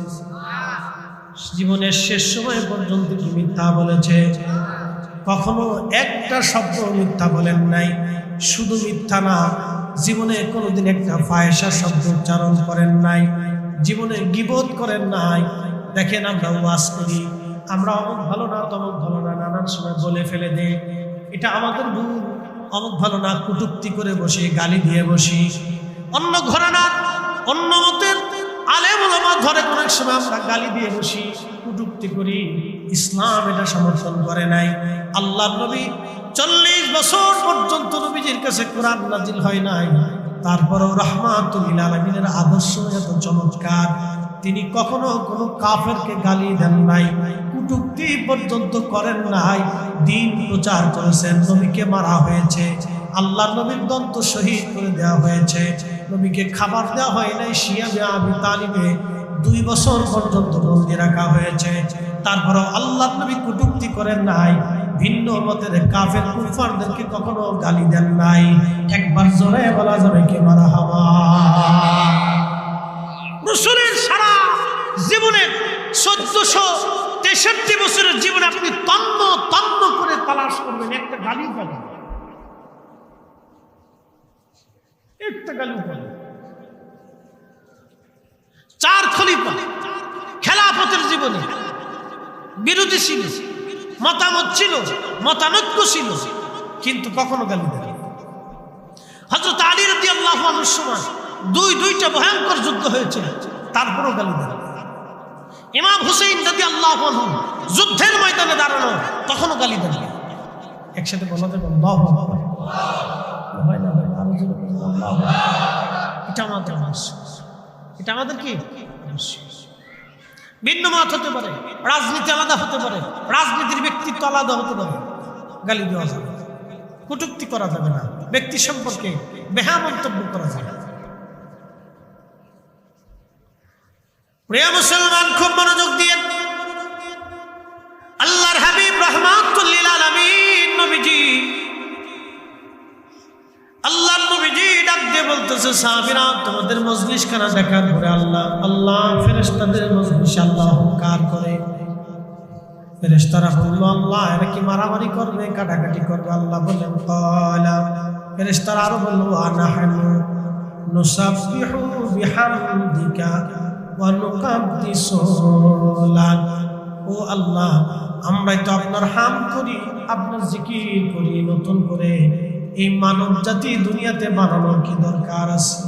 জীবনের শেষ সময় পর্যন্ত কি মিথ্যা বলেছে? কখনো একটা শব্দ মিথ্যা বলেন নাই। শুধু মিথ্যা না, জীবনে কোনোদিন একটা ফায়সা শব্দ উচ্চারণ করেন নাই, জীবনে গীবত করেন নাই। দেখেন আমরা ওয়াজ করি, আমরা অমুক ভালো না তমুক ভালো না নানান সময় বলে ফেলে দেই, এটা আমাদের ভুল। অমুক ভালো না কটূক্তি করে বসি, গালি দিয়ে বসি। অন্য ঘরানার অন্য মতের আলেম ওলামা ধরে অনেক সময় আমরা গালি দিয়ে বসি, কটূক্তি করি। ইসলাম এটা সমর্থন করে নাই। আল্লাহর নবী 40 বছর পর্যন্ত নবীজির কাছে কোরআন নাজিল হয় নাই, তারপরেও রাহমাতুল লিল আলামিনের আদর্শ এত চমৎকার। তিনি কখনো কোনো কাফেরকে গালি দেন নাই, কটূক্তি পর্যন্ত করেন নাই। দিন প্রচার করেছেন, নবীকে মারা হয়েছে, আল্লাহর নবীর দন্ত শহীদ করে দেওয়া হয়েছে, নবীকে খাবার দেওয়া হয় নাই। শিয়াবে আবি তালিবে 2 বছর পর্যন্ত বন্দী রাখা হয়েছে, তারপরেও আল্লাহর নবী কটূক্তি করেন নাই। ভিন্ন মতের কাফের কুফারদেরকে কখনো গালি দেন নাই। একবার জোরে বলা যাবে কি মারহাবা। রাসূলের সারা জীবনের 1463 বছরের জীবনে আপনি তন্ন তন্ন করে তালাশ করবেন, একটা গালি পাবেন, একটা গালি পাবেন। 4 খলিফা খেলাফতের জীবনে বিরোধী ছিল, মতামত ছিল, মতানৈক্য ছিল, কিন্তু কখনো গালি দেন। হযরত আলী রাদিয়াল্লাহু আনহুর সময় দুইটা ভয়ঙ্কর যুদ্ধ হয়েছে, তারপরও গালি দেন। ইমাম হুসাইন রাদিয়াল্লাহু আনহু যুদ্ধের ময়দানে দাঁড়ানো, তখনও গালি দেন। একসাথে বলা যাবে আল্লাহু আকবার। হয় না, আরো জোরে বলুন আল্লাহু আকবার। এটা আমাদের আদর্শ, এটা আমাদের কি আদর্শ। ভিন্ন মত হতে পারে, রাজনীতি আলাদা হতে পারে, রাজনীতির ব্যক্তিত্ব আলাদা হতে পারে, গালি দেওয়া যাবে, কটূক্তি করা যাবে না, ব্যক্তি সম্পর্কে বেহা মন্তব্য করা যাবে। প্রিয় মুসলমান, খুব মনোযোগ দিয়ে আল্লাহর হাবিব রাহমাতুল লিল আলামিন নবীজি, আল্লাহর নবীজি ডাক দিয়ে বলতেছে, সাহাবীরা তোমাদের মজলিস খানা দেখার পরে আল্লাহ ফেরেশতাদের মজলিসে আল্লাহ হুঙ্কার করে। ফেরেশতারা বলল, আল্লাহ এরা কি মারামারি করবে, কাটাকাটি করবে? আল্লাহ বললেন ক্বালা, ফেরেশতারা আরো বলল, আনাহানু নুসাব্বিহু বিহামদিকা ওয়া নুকাদ্দিসু লাক। ও আল্লাহ, আমরাই তো আপনার হাম করি, আপনার জিকির করি নতুন করে। এই মানব জাতি দুনিয়াতে বানানোর কি দরকার আছে?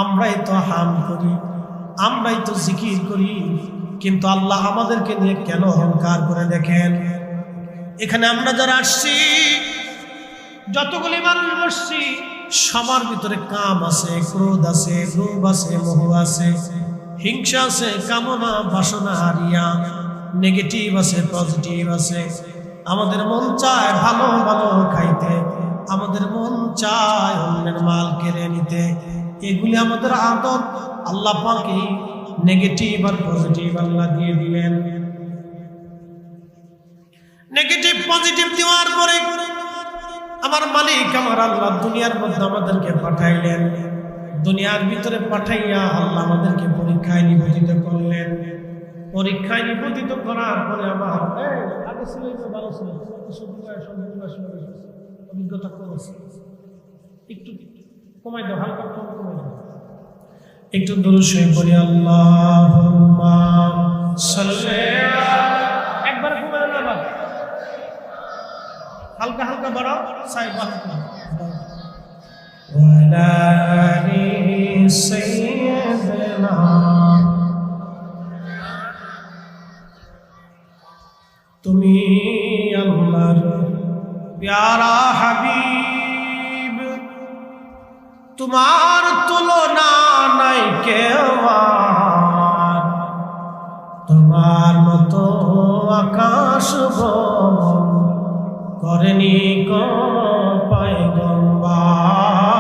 আমরাই তো হাম করি, আমরাই তো জিকির করি, কিন্তু আল্লাহ আমাদেরকে নিয়ে কেন অহংকার করে? দেখেন এখানে আমরা যারা আসছি, যতগুলি মানুষ বসছি, সবার ভিতরে কাম আছে, ক্রোধ আছে, লোভ আছে, মোহ আছে, হিংসা আছে, কামনা বাসনা হারিয়া, নেগেটিভ আছে, পজিটিভ আছে। আমাদের মন চায় ভালো ভালো খাইতে, আমাদের মন চায় অন্যের মাল কেড়ে নিতে। এগুলি আমাদের আদত। আল্লাহ পাকে নেগেটিভ আর পজিটিভ আল্লাহ দিয়ে দিলেন। নেগেটিভ পজিটিভ দেওয়ার পরে আমার মালিক আমার আল্লাহ দুনিয়ার মধ্যে আমাদেরকে পাঠাইলেন। দুনিয়ার ভিতরে পাঠাইয়া আল্লাহ আমাদেরকে পরীক্ষায় নিবেদিত করলেন। পরীক্ষায় নিবেদিত করার পরে আমার আগে ছিল ভালো ছিল, অভিজ্ঞতা করেছে, একটু কমাই দাও, হালকা কম কমাই দাও, একটু দুরূদ শরীফ পড়ি। আল্লাহুম্মা সাল্লি একবার কমাই দাও, হালকা হালকা বাড়াও, সাইড হালকা ওয়ালা আলি সাইয়্যিদিনা। তুমি আল্লাহর প্যারা হাবিব, তোমার তুলনা নাই কেউ, তোমার মতো আকাশ ভ্রমণ করেনি কোন পয়গম্বর।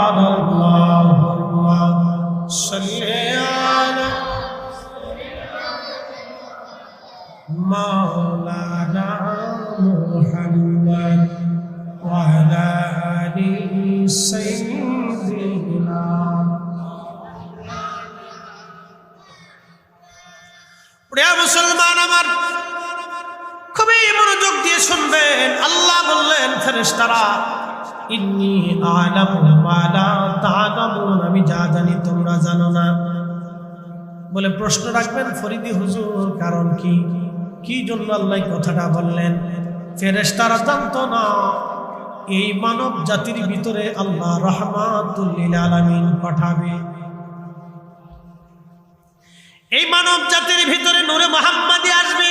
ফেরেশতারা, ইন্নী আ'লামু মা লা তা'লামুন, আমি যা জানি তোমরা জানো না। বলে প্রশ্ন রাখবেন ফরিদি হুজুর, কারণ কি, কি জন্য আল্লাহ কথাটা বললেন? ফেরেশতারা জানতো না এই মানব জাতির ভিতরে আল্লাহ রাহমাতুল লিল আলামিন পাঠাবে। এই মানব জাতির ভিতরে নূরে মুহাম্মাদি আসবে।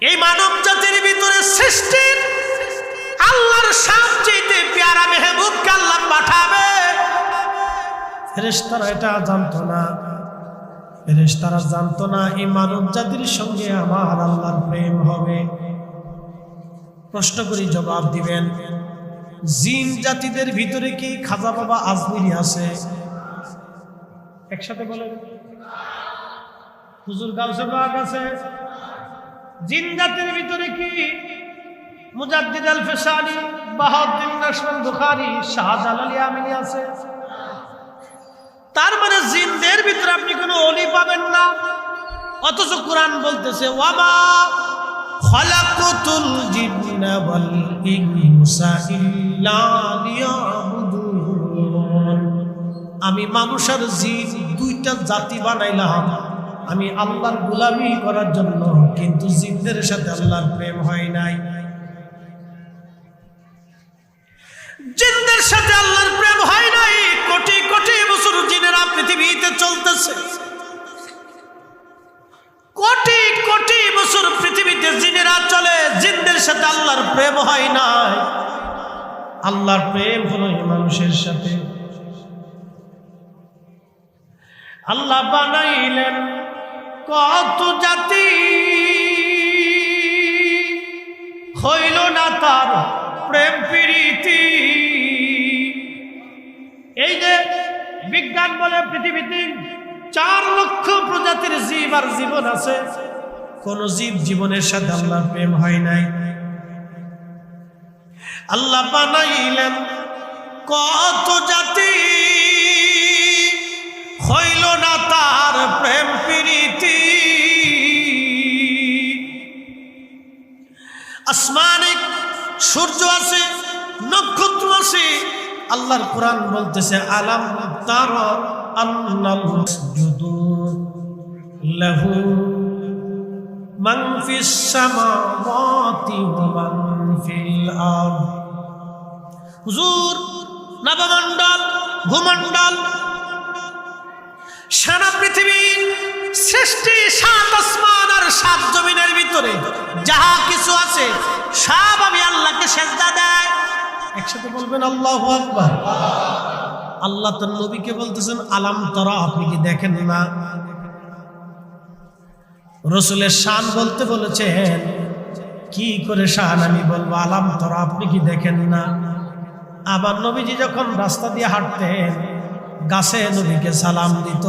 এই মানব জাতির ভিতরে সৃষ্টির আল্লাহর সবচেয়ে প্যারা মেহবুবকে আল্লাহ পাঠাবে। ফেরেশতারা এটা জানতো না। ফেরেশতারা জানতো না এই মানব জাতির সঙ্গে আমার আল্লাহর প্রেম হবে। প্রশ্ন করি, জবাব দিবেন। জিন জাতিদের ভিতরে কি খাজা বাবা আজমিরি আছে? একসাথে বলেন। হুজুর গাউসে পাক আছে? জিন জাতির ভিতরে কি মুজাদ্দিদ আল ফিসানি, বাহাউদ্দিন নাশরুল বুখারী, শাহজালাল আমিনী আছে? তার মানে জিনদের ভিতরে আপনি কোনো ওলি পাবেন না। অথচ কোরআন বলতেছে ওয়ামা খালাকুতুল জিন্না ওয়াল ইনসা ইল্লা লিয়াবুদুন, আমি মানুষ আর জিন দুইটা জাতি বানাইলাম আমি আল্লাহর গোলামি করার জন্য, কিন্তু জিনদের সাথে আল্লাহর প্রেম হয় নাই। জিনদের সাথে আল্লাহর প্রেম হয় নাই। কোটি কোটি বছর জিনেরা পৃথিবীতে চলতেছে, কোটি কোটি বছর পৃথিবীতে জিনেরা চলে, জিনদের সাথে আল্লাহর প্রেম হয় নাই। আল্লাহর প্রেম হলো মানুষের সাথে। আল্লাহ বানাইলেন কত জাতি, হইল না তার প্রেম প্রীতি। এই যে বিজ্ঞান বলে পৃথিবীতে 4 লক্ষ প্রজাতির জীব আর জীবন আছে, কোন জীব জীবনের সাথে আল্লাহর প্রেম হয় নাই। আল্লাহ বানাইলেন কত জাতি, হইল না তার প্রেম প্রীতি। আসমানে সূর্য আছে, নক্ষত্র আছে। আল্লাহর কোরআন বলতেছে আলাম তারা আন্নাল মাসজুদু লাহু মান ফিস সামাওয়াতি ওয়া মান ফিল আরদ। হুজুর, নবমণ্ডল, ভূমণ্ডল, সারা পৃথিবীর সৃষ্টি 7 আসমান আর 7 জমিনের ভিতরে যাহা কিছু আছে সব আমি আল্লাহকে সেজদা দেয়। একসাথে বলবেন আল্লাহু আকবার। আল্লাহ তার নবীকে বলতেছেন আলাম তারা, আপনি কি দেখেন না? রাসূলের শান বলতে বলেছেন, কি করে শান আমি বলবো? আলাম তারা, আপনি কি দেখেন না? আবার নবীজি যখন রাস্তা দিয়ে হাঁটতেন, গাছে নবীকে সালাম দিত।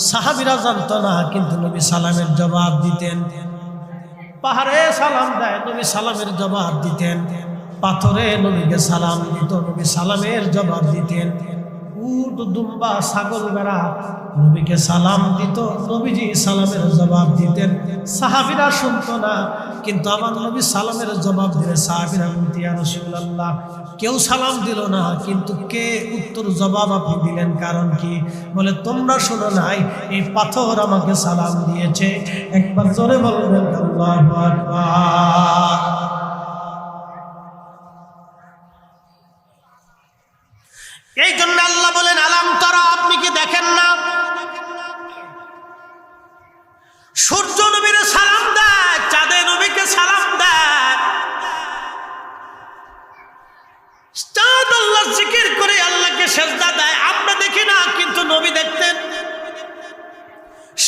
সাহাবীরা জানতো না, কিন্তু নবী সালামের জবাব দিতেন। পাহাড়ে সালাম দেয়, নবী সালামের জবাব দিতেন। পাথরে নবীকে সালাম দিত, নবী সালামের জবাব দিতেন। উট, দুম্বা, ছাগল, ভেড়া নবীকে সালাম দিত, নবীজি সালামের জবাব দিতেন। সাহাবীরা শুনতো না, কিন্তু আমার নবী সালামের জবাব দিলে সাহাবীরা বলতেন ইয়া রাসূলুল্লাহ, কেউ সালাম দিল না, কিন্তু কে উত্তর জবাব আপনি দিলেন, কারণ কি? বলে তোমরা শোনো নাই, এই পাথর আমাকে সালাম দিয়েছে। একবার জোরে বলবেন আল্লাহু আকবার। এই জন্য আল্লাহ বলেন আলাম তারা, আপনি কি দেখেন না? সূর্য নবীর সালাম দেয়, চাঁদে নবীকে সালাম দেয়। চাঁদ আল্লাহর জিকির করে আল্লাহকে সেজদা দেয়, আমরা দেখি না, কিন্তু নবী দেখতেন।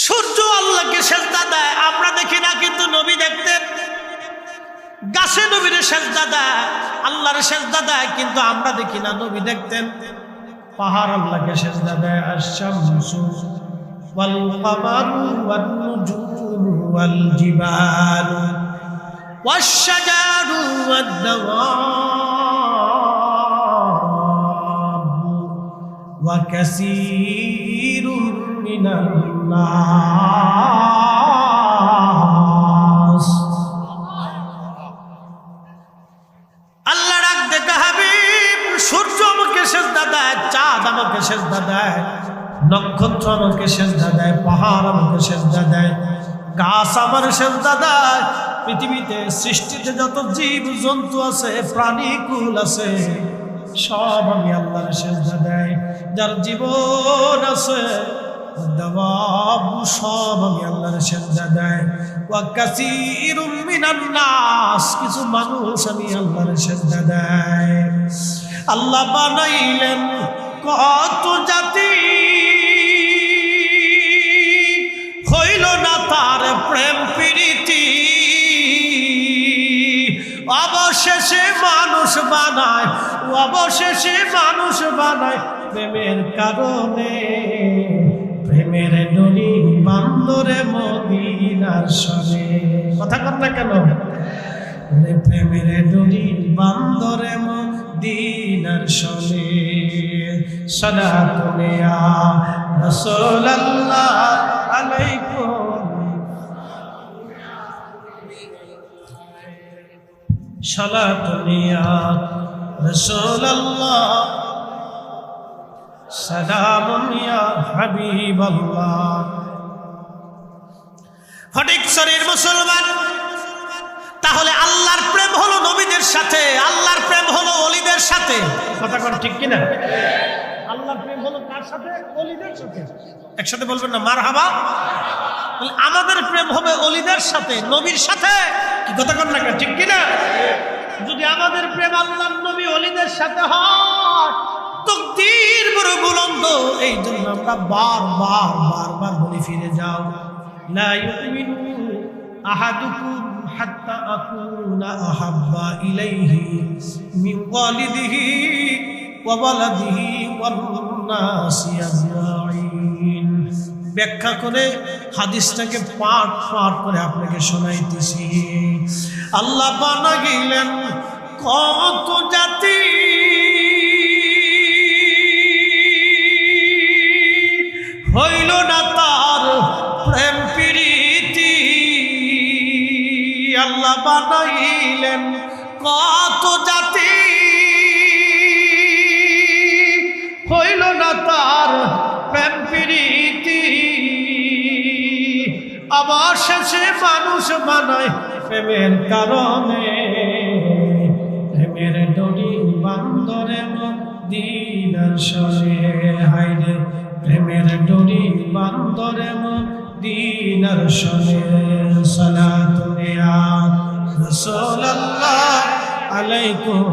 সূর্য আল্লাহকে সেজদা দেয়, আমরা দেখি না, কিন্তু নবী দেখতেন। গাছে নবীর সেজদা দেয়, আল্লাহর সেজদা দেয়, কিন্তু আমরা দেখি না, নবী দেখতেন। পাহাড় আল্লাহকে সেজদা দেয়, আশ-শামসু ওয়াল কামারু ওয়ান নুজুমু ওয়াল জিবালু ওয়াশ-শাজারু ওয়াদ-দাওয়াবু ওয়া কাসীরুম মিনান নাস। সেজদা দেয়, চাঁদ আমাকে সেজদা দেয়, নক্ষত্র আমাকে সেজদা দেয়, পাহাড় আমাকে সেজদা দেয়, গাছ আমার সেজদা দেয়, পৃথিবীতে সৃষ্টিতে যত জীব জন্তু আছে, প্রাণীকুল আছে, সব আমি আল্লাহর সেজদা দেয়। যার জীবন আছে সব আমি আল্লাহর সেজদা দেয়। ওয়া কাসীরুম মিনান নাস, কিছু মানুষ আমি আল্লাহর সেজদা দেয়। আল্লাহ বানাইলেন কত জাতি, হইল না তার প্রেম প্রীতি, অবশেষে মানুষ বানায়, অবশেষে মানুষ বানায় প্রেমের কারণে। প্রেমের ডোরি বান্দরে মদিনার সনে, কথা কর না কেন? প্রেমের ডোরি বান্দরে মদিনার সনে। সালাতুন ইয়া রাসূলুল্লাহ আলাইকুম, সালাতুন ইয়া রাসূলুল্লাহ, সালামুন ইয়া হাবিবাল্লাহ। ফটিকছড়ির মুসলমান, তাহলে আল্লাহর প্রেম হলো নবীদের সাথে, আল্লাহর প্রেম হলো ওলিদের সাথে, কথা কোন ঠিক কিনা? আল্লাহর প্রেম হলো কার সাথে? ওলিদের সাথে। একসাথে বলবেন না মারহাবা? আমাদের প্রেম হবে ওলিদের সাথে, নবীর সাথে, কি কথা কোন না ঠিক কিনা? যদি আমাদের প্রেম আল্লাহর নবী ওলিদের সাথে হয়, তকদীর বড় বুলন্দ। এই জন্য আমরা বারবার বারবার বলি, ফিরে যাও, লা ইউমিনু আহাদুকুম হাত্তা আকুনা আহাব্বা ইলাইহি মিন ওয়ালিদিহি ওয়া ওয়ালাদিহি ওয়ান নাসি আজমাইন। ব্যাখ্যা করে হাদিসটাকে পাঠ পাঠ করে আপনাকে শোনাইতেছি। আল্লাহ বানাইলেন কত জাতি, হইল না তার প্রেম প্রীতি। আল্লাহ বানাইলেন কত জাতি, হইল না তার প্রেম প্রীতি, অবশেষে মানুষ বানায় প্রেমের কারণে। প্রেমের ডোরি বান্দরে মদিনার সনে, হায়রে প্রেমের ডোরি বান্দরে মদিনার সনে। সালাতুন ইয়া রাসূলুল্লাহ আলাইকুম,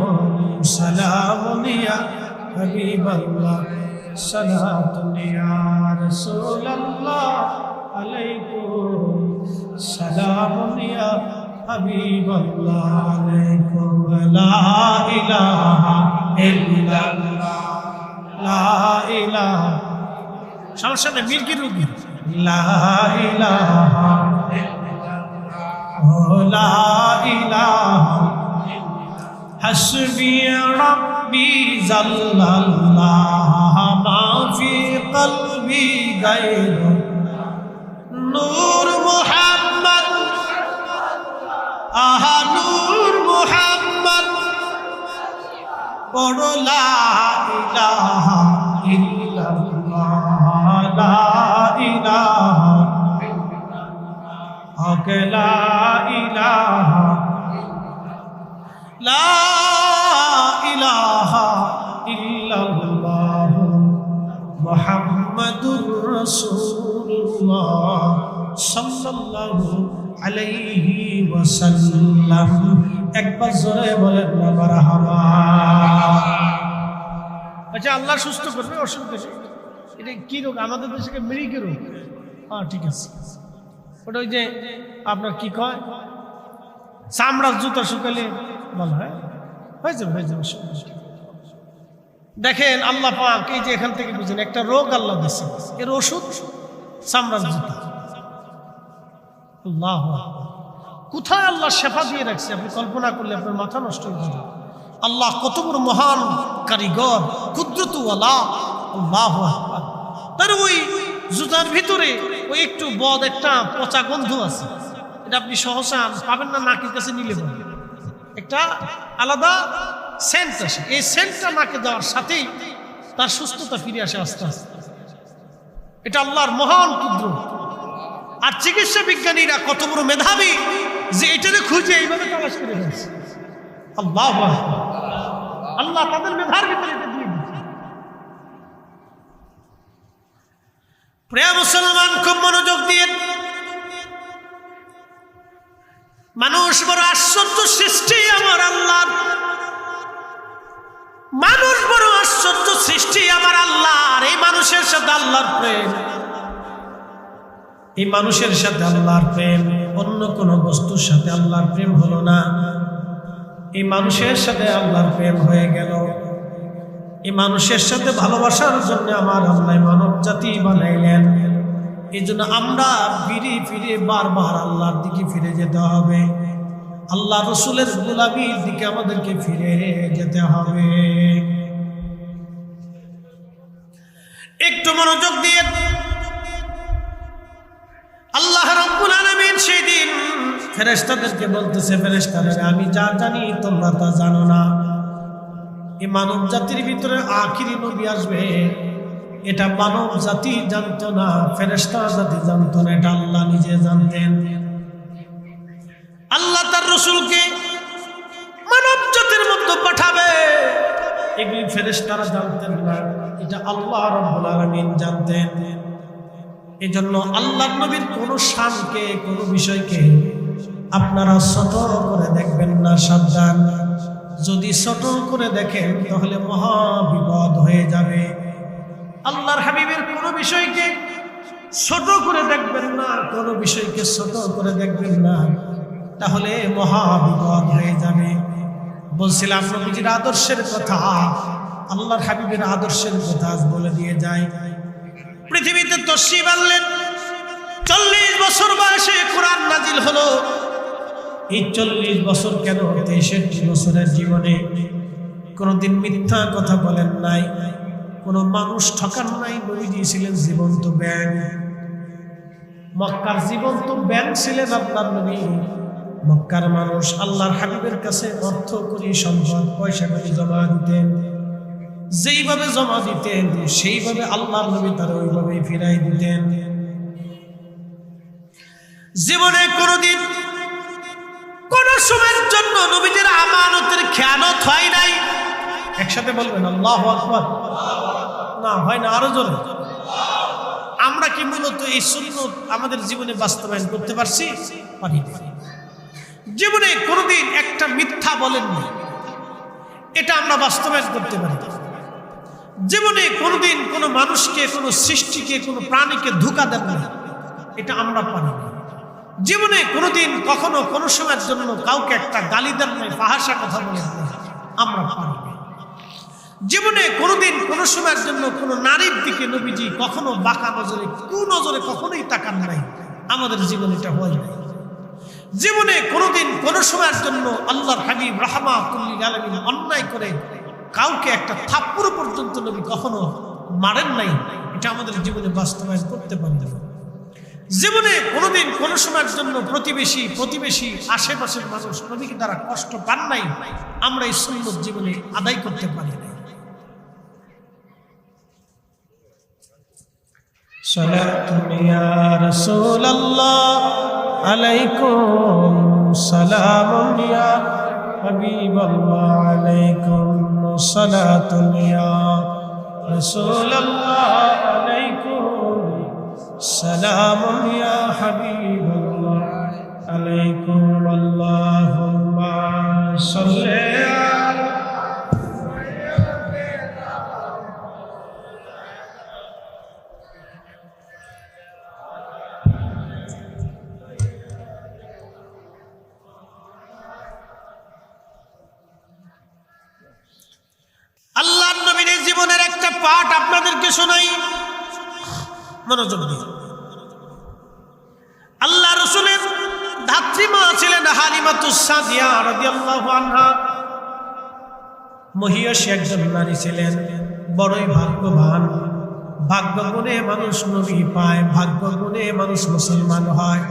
সালামুন ইয়া হাবিবাল্লাহ, সালাতুন ইয়া রাসূলুল্লাহ আলাইকুম, সালামুন ইয়া হাবিবাল্লাহ আলাইকুম। লা ইলাহা ইল্লাল্লাহ, লা ইলাহা, সমস্যা নেই, মিল কি রুগী, লা ইলাহা ইল্লাল্লাহ, লা ইলাহা, হাসবি রাব্বি জাল্লাল্লাহ, মা ফি কলবি গায়রু নূর মুহাম্মদ, আহা নূর মুহাম্মদ, পড়ো লা ইলাহা ইল্লাল্লাহ, লা ইলাহা হক, লা ইলাহা, লা ইলাহা ইল্লাল্লাহ মুহাম্মাদুর রাসূলুল্লাহ সাল্লাল্লাহু আলাইহি ওয়াসাল্লাম। একবার জোরে বলেন না মারহাবা। আচ্ছা, আল্লাহ সুস্থ করবে, অসুবিধা নেই। এটা কি রোগ? আমাদের দেশে মৃগের রোগ। হ্যাঁ ঠিক আছে, ওটা ওই যে আপনার কি কয়, চামড়ার জুতা শুকালে বলা হয়, হয়ে যাবে হয়ে যাবে। দেখেন আল্লাহ পাক এই যে এখান থেকে বুঝেন একটা রোগ আল্লাহ দিচ্ছে, এর ওষুধ চামড়ার জুতা। আল্লাহ, কোথায় আল্লাহ শেফা দিয়ে রাখছে আপনি কল্পনা করলে আপনার মাথা নষ্ট হয়ে যাবে। আল্লাহ কত বড় মহান কারিগর, কুদরতুওয়ালা। আল্লাহ আকবার। তার ওই জুতার ভিতরে ওই একটু বদ একটা পচা গন্ধ আছে, এটা আপনি সহসা পাবেন না, নাকের কাছে নিলে পাবেন। একটা আলাদা সেন্ট আছে, এই সেন্টটা নাকে দেওয়ার সাথেই তার সুস্থতা ফিরে আসে আস্তে আস্তে। এটা আল্লাহর মহান কুদরত। আর চিকিৎসা বিজ্ঞানীরা কত বড় মেধাবী যে এটাকে খুঁজে এইভাবে তালাশ করে ফেলছে। আল্লাহু আকবার, আল্লাহ তাদের মেধার ভিতরে এটা দিয়ে দিচ্ছে। প্রিয় মুসলমান, খুব মনোযোগ দিয়ে, মানুষ বড় আশ্চর্য সৃষ্টি আমার আল্লাহর, মানুষ বড় আশ্চর্য সৃষ্টি আমার আল্লাহর। এই মানুষের সাথে আল্লাহর প্রেম, এই মানুষের সাথে আল্লাহর প্রেম, অন্য কোন বস্তুর সাথে আল্লাহর প্রেম হলো না, এই মানুষের সাথে আল্লাহর প্রেম হয়ে গেল। এই মানুষের সাথে ভালোবাসার জন্য আমার আল্লাহ মানব জাতি বানাইলেন। এই জন্য আমরা ফিরে ফিরে বারবার আল্লাহর দিকে ফিরে যেতে হবে, আল্লাহ রসুলের গোলামীর দিকে আমাদেরকে ফিরে যেতে হবে। একটু মনোযোগ দিয়ে, আল্লাহ রাব্বুল আলামিন সেই দিন ফেরেশতাদেরকে বলতেছে, ফেরেশতারা আমি যা জানি তোমরা তা জানো না। এই মানব জাতির ভিতরে আখিরি নবী আসবে, এটা মানব জাতি জানতো না, ফেরেশতা জাতি জানতো না, এটা আল্লাহ নিজে জানতেন। আল্লাহ তার রসুলকে মানব জাতির মধ্যে পাঠাবে, এগুলি ফেরেশতারা জানতেন না, এটা আল্লাহ রাব্বুল আলামিন জানতেন। এই জন্য আল্লাহর নবীর কোন শানকে, কোন বিষয়কে আপনারা ছোট করে দেখবেন না, সাবধান। যদি ছোট করে দেখেন তাহলে মহা বিপদ হয়ে যাবে। আল্লাহর হাবিবের কোন বিষয়কে ছোট করে দেখবেন না, কোন বিষয়কে ছোট করে দেখবেন না, তাহলে মহা বিপদ হয়ে যাবে। বলছিলাম নবীজির আদর্শের কথা, আল্লাহর হাবিবের আদর্শের কথা বলে দিয়ে যায়। পৃথিবীতে তশরিফ আনলেন, 40 বছর বয়সে কোরআন নাজিল হলো। এই 40 বছর কেন, 63 বছরের জীবনে কোনদিন মিথ্যা কথা বলেন নাই, কোন মানুষ ঠকান নাই। নবীজি ছিলেন জীবন্ত ব্যাংক, মক্কার জীবন্ত ব্যাংক ছিলেন আল্লাহর নবী। মক্কার মানুষ আল্লাহর হাবিবের কাছে অর্থ করি, সম্পদ পয়সা করি জমা দিতেন। যেইভাবে জমা দিতেন সেইভাবে আল্লাহর নবী তারা ওইভাবে ফিরাই দিতেন। জীবনে কোনদিন কোন সময়ের জন্য নবীদের আমানতের খেয়ানত হয় নাই। একসাথে বলবেন আল্লাহু আকবার। না হয় না, আরো জোরে। আমরা কি মূলত এই সুন্নাত আমাদের জীবনে বাস্তবায়ন করতে পারছি? পারি না। জীবনে কোনদিন একটা মিথ্যা বলেননি, এটা আমরা বাস্তবায়ন করতে পারি না। জীবনে কোনদিন কোনো মানুষকে, কোনো সৃষ্টিকে, কোনো প্রাণীকে ধোঁকা দেন না, এটা আমরা পারি না। জীবনে কোনোদিন কখনো কোনো সময়ের জন্য কাউকে একটা গালি দেন নাই, ফাহাসা কথা বলেন না, আমরা পারি না। জীবনে কোনোদিন কোনো সময়ের জন্য কোনো নারীর দিকে নবীজি কখনো বাঁকা নজরে, কুনজরে কখনোই তাকান নাই, আমাদের জীবনে এটা হয় না। জীবনে কোনোদিন কোনো সময়ের জন্য আল্লাহর হাবিব রাহমাতুল লিল আলামিন অন্যায় করে কাউকে একটা থাপ্পড় পর্যন্ত নবী কখনো মারেন নাই, এটা আমাদের জীবনে বাস্তবায়ন করতে পারি না। জীবনে কোনোদিন কোনো সময়ের জন্য প্রতিবেশী আশেপাশের মানুষ নবীকে দ্বারা কষ্ট পান নাই, আমরা এই সুন্নাত জীবনে আদায় করতে পারি না। সালাতুন ইয়া রাসূলুল্লাহ আলাইকুম, সালামুন ইয়া হাবিবাল্লাহ আলাইকুম, সালাতুন ইয়া রাসূলুল্লাহ আলাইকুম, সালামুন ইয়া হাবিবাল্লাহ আলাইকুম, আল্লাহুম্মা সাল্লি আলা। আল্লাহর নবীর জীবনের একটা পাঠ আপনাদেরকে শোনাই, মনোযোগ দিয়ে। আল্লাহ রাসূলের ধাত্রীমা ছিলেন হালিমাতুস সাদিয়া রাদিয়াল্লাহু আনহা। মহিয়সী একজন নারী ছিলেন, বড়ই ভাগ্যবান। ভাগ্য গুণে মানুষ নবী পায়, ভাগ্য গুণে মানুষ মুসলমান হয়,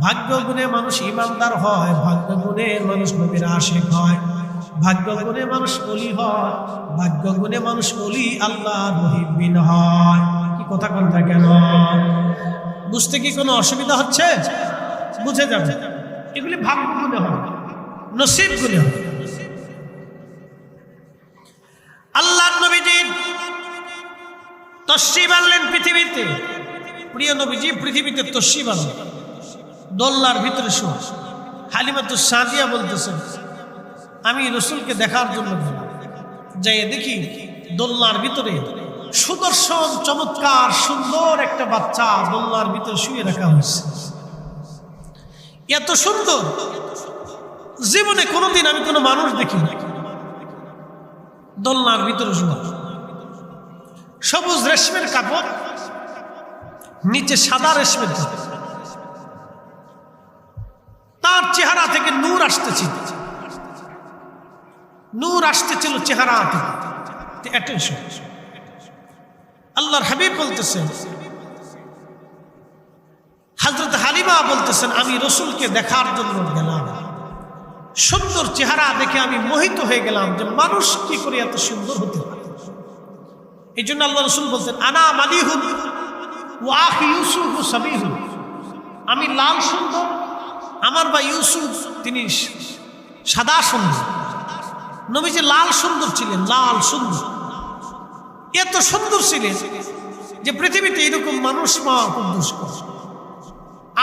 ভাগ্য গুণে মানুষ ইমানদার হয়, ভাগ্য গুণে মানুষ নবীর আশিক হয়। ভাগ্য গুণে মানুষ অলি হয়, ভাগ্য গুণে মানুষ অলি আল্লাহর মুহিব্বিন হয়। কি কথা কোনটা কেন? বুঝতে কি কোনো অসুবিধা হচ্ছে? বুঝে যাবে, এগুলি ভাগ্য গুণে হয়, নসিব গুণে হয়। আল্লাহর নবীজি তশরিফ আনলেন পৃথিবীতে। প্রিয় নবীজি পৃথিবীতে তশরিফ আনলেন, দোলনার ভিতরে শুয়ে। হালিমাতুস সাদিয়া বলতেছেন, আমি রসুলকে দেখার জন্য গেলাম, যাই দেখি দোলনার ভিতরে সুদর্শন চমৎকার সুন্দর একটা বাচ্চা দোলনার ভিতরে শুয়ে রাখা হয়েছে। এত সুন্দর জীবনে কোনোদিন আমি কোনো মানুষ দেখিনি। দোলনার ভিতরে শুয়ে, সবুজ রেশমের কাপড়, নিচে সাদা রেশমের কাপড়, তার চেহারা থেকে নূর আসতেছিল, নূর আসতেছিল চেহারা থেকে। আল্লাহর হাবিব বলতেছেন, হযরত হালিমা বলতেছেন, আমি রসুলকে দেখার জন্য গেলাম, সুন্দর চেহারা দেখে আমি মোহিত হয়ে গেলাম যে মানুষ কি করে এত সুন্দর হতে পারে। এই জন্য আল্লাহ রসুল বলতেন, আনা মালিহুন ওয়া আখি ইউসুফ সাবিহুন, আমি লাল সুন্দর, আমার ভাই ইউসুফ তিনি সাদা সুন্দর। নবীজি লাল সুন্দর ছিলেন, লাল সুন্দর, এত সুন্দর ছিলেন যে পৃথিবীতে এরকম মানুষ পাওয়া খুব দুষ্কর।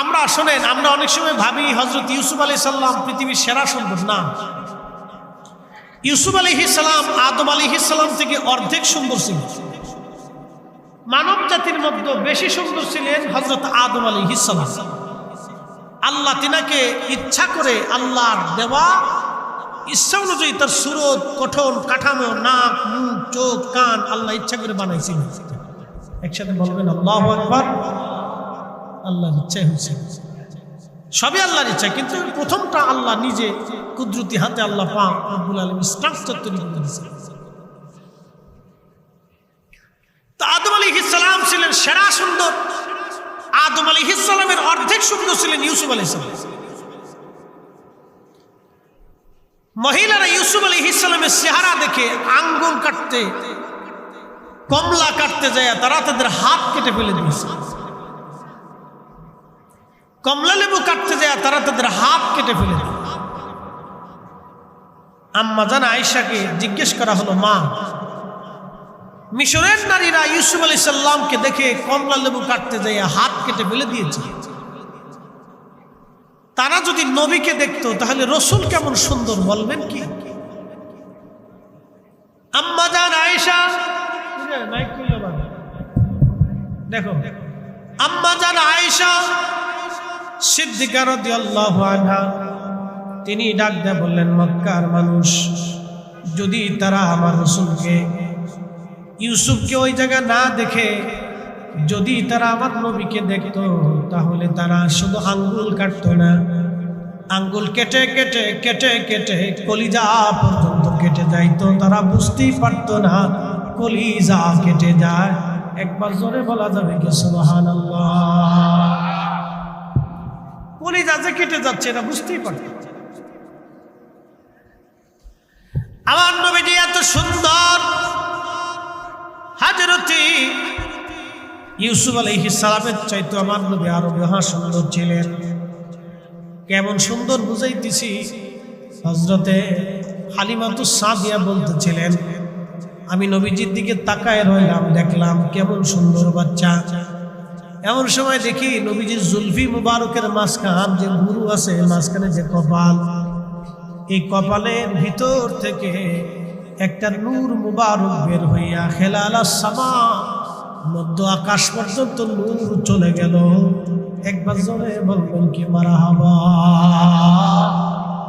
আমরা শোনেন, আমরা অনেক সময় ভাবি হযরত ইউসুফ আলাইহিস সালাম পৃথিবীর সেরা সুন্দর। না, ইউসুফ আলাইহিস সালাম আদম আলাইহিস সালাম থেকে অর্ধেক সুন্দর ছিলেন। মানব জাতির মধ্যে বেশি সুন্দর ছিলেন হযরত আদম আলাইহিস সালাম। আল্লাহ তিনাকে ইচ্ছা করে আল্লাহর দেওয়া ইচ্ছা অনুযায়ী তার সুরত, গঠন, কাঠামো, নাক, মুখ, চোখ, কান আল্লাহ ইচ্ছা করে বানাইছিলেন। একসাথে বলবেন আল্লাহু আকবার। আল্লাহর ইচ্ছাই হয়েছে, সবই আল্লাহর ইচ্ছা, কিন্তু প্রথমটা আল্লাহ নিজে কুদরতি হাতে আল্লাহ পাক রব্বুল আলামিন স্ট্রাকচার তৈরি করে দিয়েছেন। তো আদম আলাইহিস সালাম ছিলেন সেরা সুন্দর। আদম আলাইহিস সালামের অর্ধেক সুন্দর ছিলেন ইউসুফ আলাইহিস সালাম। মহিলারা ইউসুফ আলাইহিস সালামের চেহারা দেখে আঙ্গুর কাটতে, কমলা কাটতে যায় তারা তাদের হাত কেটে ফেলে দিয়েছে। কমলা লেবু কাটতে যায় তারা তাদের হাত কেটে ফেলে দিল। আম্মা জান আয়েশাকে জিজ্ঞেস করা হলো, মা, মিশরের নারীরা ইউসুফ আলাইহিস সালামকে দেখে কমলা লেবু কাটতে যায় হাত কেটে ফেলে দিয়েছে, তারা যদি নবীকে দেখতো তাহলে রসুল কেমন সুন্দর বলবেন কি? আম্মা জান আয়েশা, দেখো, আম্মা জান আয়েশা সিদ্দিকা রাদিয়াল্লাহু আনহা তিনি ডাক দিয়ে বললেন, মক্কার মানুষ যদি তারা আমার রসুলকে, ইউসুফকে ওই জায়গা না দেখে যদি তারা আমার নবীকে দেখতো তাহলে তারা শুধু আঙ্গুল কাটতো না, আঙ্গুল কেটে কেটে কেটে কেটে কলিজা পর্যন্ত কেটে যাইতো। তারা বুঝতেই পারতো না কলিজা কেটে যায়। একবার জোরে বলা যাবে কি সুবহানাল্লাহ? কলিজা যে কেটে যাচ্ছে এটা বুঝতেই পারতো। আমার নবীজি এত সুন্দর, হযরতি ইউসুফ আলাইহিস সালামের চাইতে আমার নবী আরো মহা সুন্দর ছিলেন। কেমন সুন্দর বুঝাইতেছি, হযরতে হালিমাতুস সাদিয়া বলতেছিলেন, আমি নবীজির দিকে তাকায় রইলাম, দেখলাম কেমন সুন্দর বাচ্চা। এমন সময় দেখি নবীজির জুলফি মুবারকের মাঝখান যে গুরু আছে, মাঝখানে যে কপাল, এই কপালের ভিতর থেকে একটা নূর মুবারক বের হইয়া খেলালা সামা, মধ্য আকাশ পর্যন্ত নূর চলে গেল। একবার জোরে বলবেন কি মারহাবা?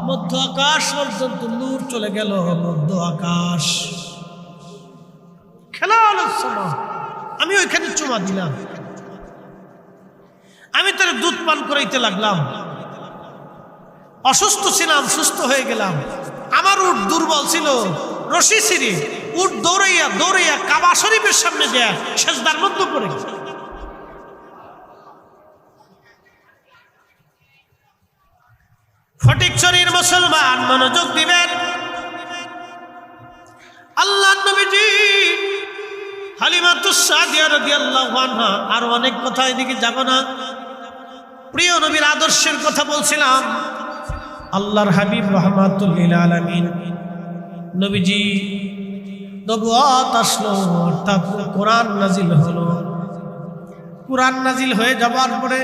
মধ্য আকাশ পর্যন্ত নূর চলে গেল, মধ্য আকাশ খেলালা সামা। আমি ওইখানে চুমা দিলাম, আমি তার দুধ পান করাইতে লাগলাম। অসুস্থ ছিলাম, সুস্থ হয়ে গেলাম। আমার উট দুর্বল ছিল, রশি ছিঁড়ে উট দৌড়াইয়া দৌড়াইয়া কাবা শরীফের সামনে যায় সেজদার মধ্যে পড়ে গেল। ফটিকছড়ির মুসলমান মনোযোগ দিবেন, আল্লাহর নবীজি হালিমাতুস সাদিয়া রাদিয়াল্লাহু আনহা, আর অনেক কথা, এদিকে যাব না। প্রিয় নবীর আদর্শের কথা বলছিলাম। আল্লাহর হাবিব রাহমাতুল লিল আলামিন নবীজি নবুয়ত আসলো, অর্থাৎ কোরআন নাজিল হলো। কোরআন নাজিল হয়ে যাওয়ার পরে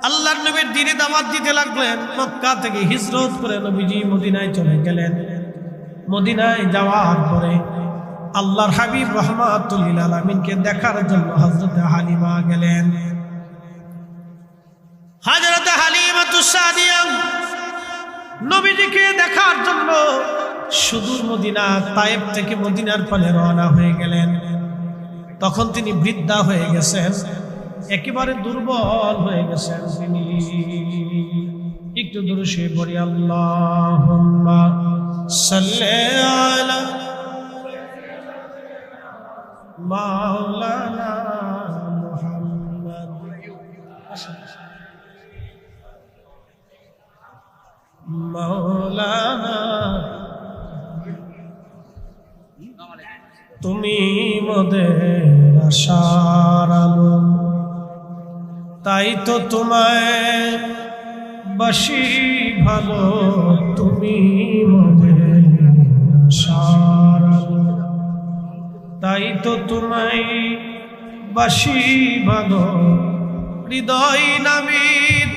আল্লাহর নবীর দ্বীনে দাওয়াত দিতে লাগলেন। মক্কা থেকে হিজরত করে নবীজি মদিনায় চলে গেলেন। মদিনায় যাওয়ার পরে আল্লাহর হাবিব রাহমাতুল লিল আলামিনকে দেখার জন্য হযরত হালিমা গেলেন। হযরত হালিমাতুস সাদিয়া নবীজিকে দেখার জন্য সুদূর মদিনা তায়েব থেকে মদিনার পানে রওনা হয়ে গেলেন। তখন তিনি বৃদ্ধা হয়ে গেছেন, একেবারে দুর্বল হয়ে গেছেন তিনি। একটু দূরে সে পড়ি আল্লাহুম্মা সাল্লি আলা মাওলানা মুহাম্মদ। মাওলানা তুমি মোদের আশার আলো, তাই তো তোমায় বাসি ভালো। তুমি মোদের আশার আলো, তাই তো তোমায় বাসি ভালো। হৃদয় নামীর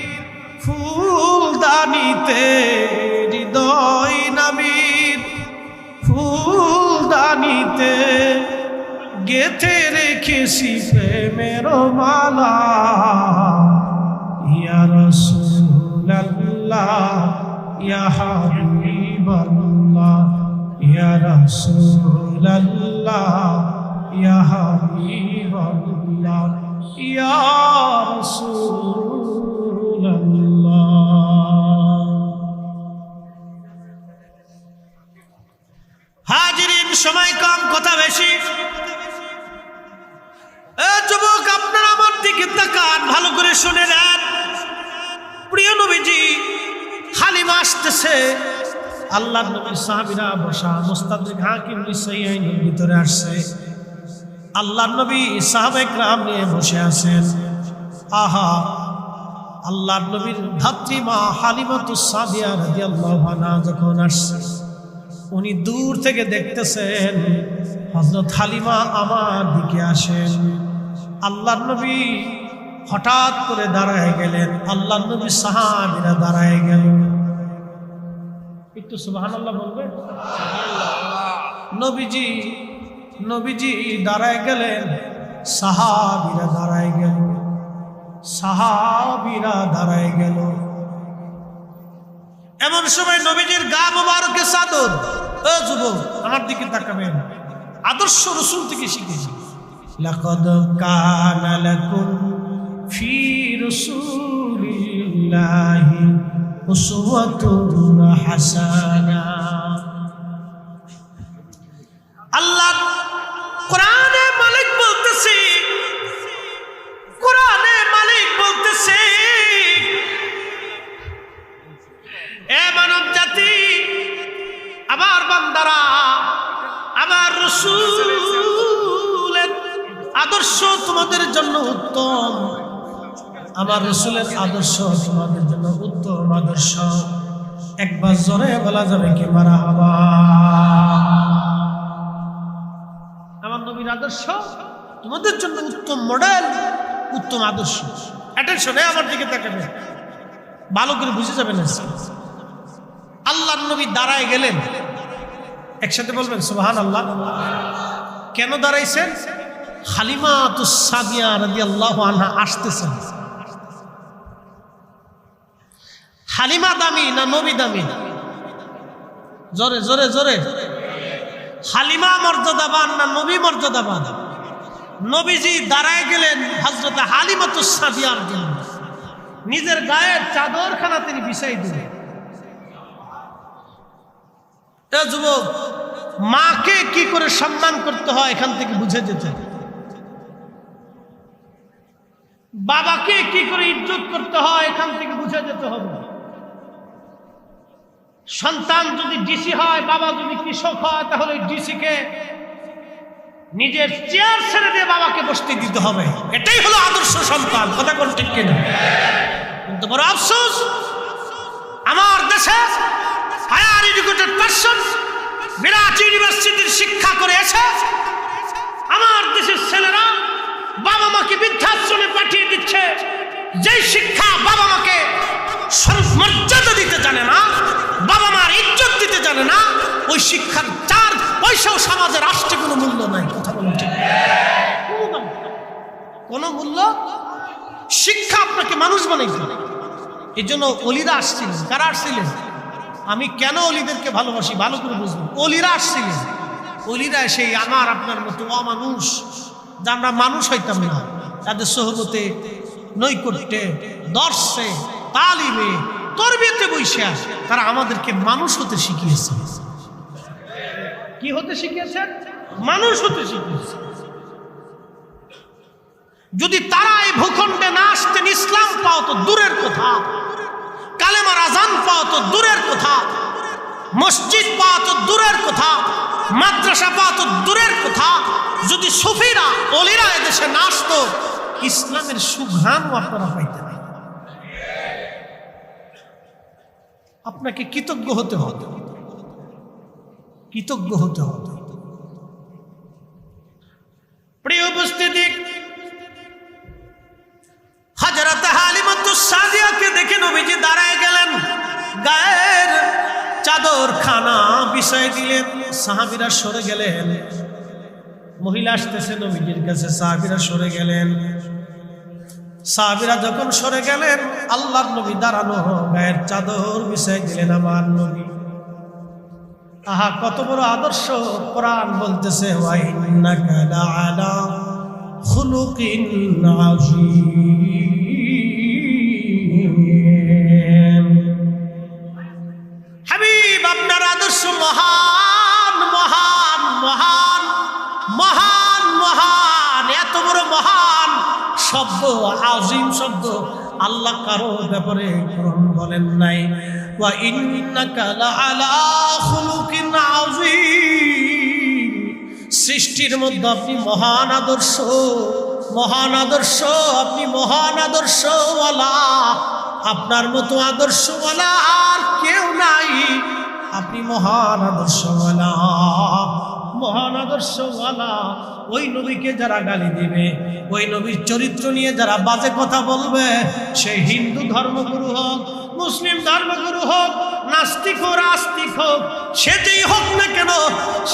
ফুলদানিতে, হৃদয় নামীর ফুলদানিতে গেথে রেখেছি প্রেমের মালা। ইয়া রাসূলুল্লাহ ইয়া হাবিবাল্লাহ, ইয়া রাসূলুল্লাহ ইয়া হাবিবাল্লাহ, ইয়া রাসূলুল্লাহ। হাজিরিন, সময় কম, কথা বেশি। যুবক, আপনারা আমার দিকে তাকান, ভালো করে শুনে নেন। প্রিয় নবীজি হালিমা আসতেছে, আল্লাহর নবীর সাহাবীরা বসা মুস্তাদরিক হাকিম নিসাইয়ের ভিতরে আসছে। আল্লাহর নবী সাহাবায়ে কেরাম নিয়ে বসে আছেন। আহা, আল্লাহর নবীর ধাত্রী মা হালিমাতুস সাদিয়া রাদিয়াল্লাহু আনহা যখন আসছে, উনি দূর থেকে দেখতেছেন হযরত হালিমা আমার দিকে আসেন। আল্লাহর নবী হঠাৎ করে দাঁড়ায় গেলেন। আল্লাহর নবী সাহাবীরা দাঁড়ায় গেল। একটু সুবহানাল্লাহ বলবেন? নবীজি দাঁড়ায় গেলেন, সাহাবীরা দাঁড়ায় গেল, সাহাবীরা দাঁড়ায় গেল। এমন সময় নবীজির গা মোবারকে চাদর। ও যুবক, আমার দিকে তাকাবেন, আদর্শ রাসূল থেকে শিখেছি। লাকাদ কানা লাকুম ফি রাসূলিল্লাহি উসওয়াতুন হাসানা। আল্লাহ কোরআনে মালিক বলতেছে, কোরআনে মালিক বলতেছে, এ মানব জাতি, আমার বান্দারা, আমার রাসূলের আদর্শ তোমাদের জন্য উত্তম। আমার রাসূলের আদর্শ তোমাদের জন্য উত্তম আদর্শ। একবার জোরে বলা যাবে কি মারহাবা? আমার নবীর আদর্শ তোমাদের জন্য উত্তম মডেল, উত্তম আদর্শ। অ্যাটেনশন, আমার দিকে তাকাবে, ভালো করে বুঝে যাবেন। আল্লাহর নবী দাঁড়ায় গেলেন। একসাথে বলবেন সুবহানাল্লাহ। কেন দাঁড়াইছেন? হালিমাতুস সাদিয়া রাদিয়াল্লাহু আনহা আসতেছেন। হালিমা দামি না নবী দামি? জোরে জোরে জোরে। হালিমা মর্যাদাবান না নবী মর্যাদাবান? নবীজি দাঁড়ায় গেলেন হযরত হালিমাতুস সাদিয়ার জন্য। নিজের গায়ের চাদরখানা তিনি বিছাই দিলেন। এ যুবক, মাকে কি করে সম্মান করতে হয় এখান থেকে বুঝে যেতে। বাবাকে কি করে ইজ্জত করতে হয় এখান থেকে বুঝে যেতে হবে। সন্তান যদি ডিসি হয়, বাবা যদি কৃষক হয়, তাহলে ডিসিকে নিজের চেয়ার ছেড়ে দিয়ে বাবাকে বসতে দিতে হবে। এটাই হলো আদর্শ সন্তান। কথা কোন ঠিক কিনা? কিন্তু বড় আফসোস, আমার দেশে হায়ার এডুকেটেড পারসন বিরাট ইউনিভার্সিটির শিক্ষা করে এসে আমার দেশের ছেলেরা বাবা মাকে বৃদ্ধাশ্রমে পাঠিয়ে দিচ্ছে। যেই শিক্ষা বাবা মাকে মর্যাদা দিতে জানে না, বাবা মার ইজ্জত দিতে জানে না, ওই শিক্ষার 4 পয়সাও সমাজে রাষ্ট্রে কোনো মূল্য নাই। কথা বলেন ঠিক? কোনো মূল্য। শিক্ষা আপনাকে মানুষ বানাইতে। এই জন্য অলিরা আসছিলেন। কারা আসছিলেন? আমি কেন অলিদেরকে ভালোবাসি ভালো করে বুঝবো। অলিরা আসছিলেন। অলিরা সেই আমার আপনার মতো অমানুষ, যা আমরা মানুষ হইতাম না, তাদের সোহবতে, নৈকট্যে, দর্শে, তালিমে, তরবিয়তে বৈশা তারা আমাদেরকে মানুষ হতে শিখিয়েছে। কি হতে শিখিয়েছেন? মানুষ হতে শিখিয়েছে। যদি তারা এই ভূখণ্ডে না আসতেন, ইসলাম পাও তো দূরের কথা, কালেমার আজান পাও তো দূরের কথা, মসজিদ পাও তো দূরের কথা, মাদ্রাসা পাও তো দূরের কথা। যদি সুফিরা অলিরা এদেশে না আসতো, ইসলামের সুঘ্রাণও আপনারা পাইতেন। আপনাকে কৃতজ্ঞ হতে হবে, কৃতজ্ঞ হতে হবে। প্রিয় উপস্থিতি, হযরত হালিমাতুস সাদিয়াকে দেখে নবীজি দাঁড়ায় গেলেন, গায়ের চাদর খানা বিছায় দিলেন, সাহাবীরা সরে গেলেন। মহিলা আসতেছে নবীজির কাছে, সাহাবীরা সরে গেলেন। সাহাবীরা যখন সরে গেলেন, আল্লাহর নবী দাঁড়ানো, গায়ের চাদর বিছায় দিলেন। আমার নবী, আহা কত বড় আদর্শ! কোরআন বলতেছে, ওয়া ইন্নাকা লাআলা খুলুকিন আযীম। হাবিব, আপনার আদর্শ মহান মহান মহান মহান মহান। এত বড় মহান শব্দ, আযীম শব্দ আল্লাহ কারো ব্যাপারে কোরআন বলেন নাই। ওয়া ইন্নাকা লাআলা খুলুকিন আযীম। সৃষ্টির মধ্যে আপনি মহান আদর্শ, মহান আদর্শ, আপনি মহান আদর্শওয়ালা। আপনার মতো আদর্শওয়ালা আর কেউ নাই। আপনি মহান আদর্শওয়ালা, মহান আদর্শওয়ালা। ওই নবীকে যারা গালি দিবে, ওই নবীর চরিত্র নিয়ে যারা বাজে কথা বলবে, সে হিন্দু ধর্মগুরু হোক, মুসলিম ধর্মগুরু হোক, নাস্তিক হোক, আস্তিক হোক, সে যেই হোক না কেন,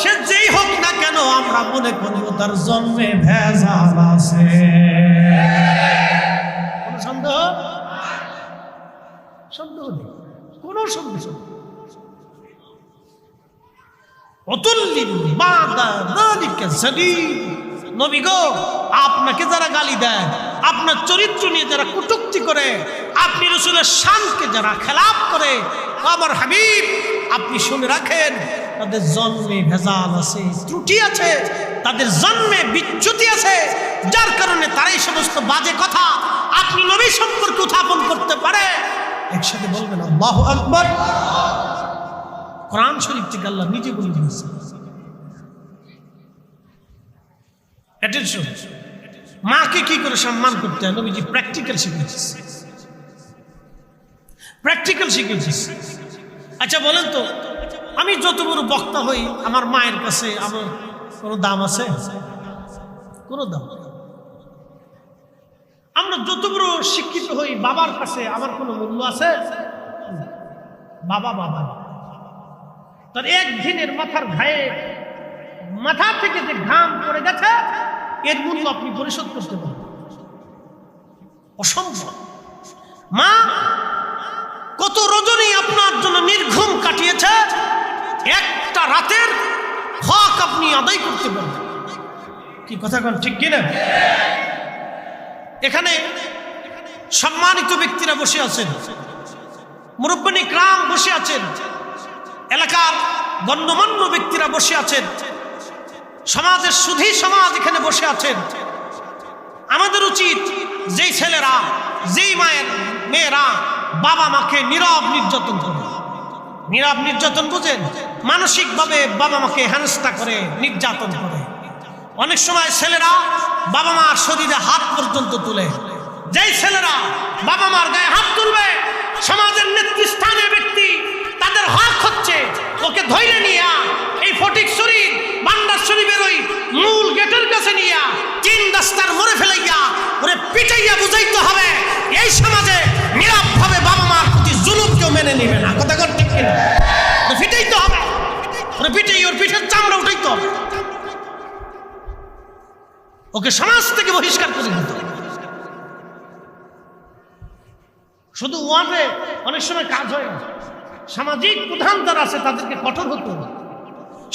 সে যেই হোক না কেন, আমরা মনে করব তার জন্মে ভেজাল আছে। কোন সন্দেহ? সন্দেহ নেই, কোন সন্দেহ। নবী গো, আপনাকে যারা গালি দেয়, আপনার চরিত্র নিয়ে যারা কটূক্তি করে, আপনি রাসূলের শানকে যারা খেলাপ করে, আমার হাবিব আপনি শুনে রাখেন, তাদের জন্মে ভেজাল আছে, ত্রুটি আছে, তাদের জন্মে বিচ্যুতি আছে, যার কারণে তারা এই সমস্ত বাজে কথা আপনি নবী সম্পর্কে উত্থাপন করতে পারে। একসাথে বলবেন আল্লাহু আকবার। কোরআন শরীফ থেকে আল্লাহ নিজে বলে দিয়েছেন। মাকে কি করে সম্মান করতে হয় নবীজি প্র্যাকটিক্যাল শিখিয়েছে, প্র্যাকটিক্যাল শিখিয়েছে। আচ্ছা বলেন তো, আমি যত বড় বক্তা হই, আমার মায়ের কাছে আমার কোনো দাম আছে? কোনো দাম। আমরা যত বড় শিক্ষিত হই, বাবার কাছে আমার কোনো মূল্য আছে? বাবা বাবা, তার একদিনের মাথার ঘায়ে, মাথা থেকে যে ঘাম পড়ে গেছে, এর মূল্য আপনি পরিশোধ করতে পারেন? অসম্ভব। মা কত রজনী আপনার জন্য নির্ঘুম কাটিয়েছে, একটা রাতের হক আপনি আদায় করতে পারেন। কি কথা বল, ঠিক কিনা? এখানে সম্মানিত ব্যক্তিরা বসে আছেন, মুরব্বানি کرام বসে আছেন, এলাকার গণ্যমান্য ব্যক্তিরা বসে আছেন, সমাজের সুধী সমাজ এখানে বসে আছেন। আমাদের উচিত, যেই ছেলেরা, যেই মায়ের মেয়েরা বাবা মাকে নীরব নির্যাতন করে, নীরব নির্যাতন বুঝেন? মানসিকভাবে বাবা মাকে হেনস্থা করে, নির্যাতন করে। অনেক সময় ছেলেরা বাবা মার শরীরে হাত পর্যন্ত তুলে। যেই ছেলেরা বাবা মার গায়ে হাত তুলবে, সমাজের নেতৃস্থানীয় ব্যক্তি তাদের হক হচ্ছে ওকে ধৈর্য নিয়া এই ফটিকছড়ি বান্দার শরীফের ওই মূল গেটের কাছে নিয়া 3 রাস্তার মোড়ে ফেলাইয়া ওরে পিটাইয়া বুঝাইতে হবে এই সমাজে নীরবভাবে বাবা মার প্রতি জুলুম কেউ মেনে নেবে না। কথা কর ঠিক কিনা? পিটাইতে হবে, ওরে পিটাই, ওর পিঠের চামড়া উঠাইতে হবে, ওকে সমাজ থেকে বহিষ্কার করে দিতে হবে। শুধু ওয়ানে অনেক সময় কাজ হয় না। সামাজিক প্রধান যারা আছে তাদেরকে কঠোর হতে হবে।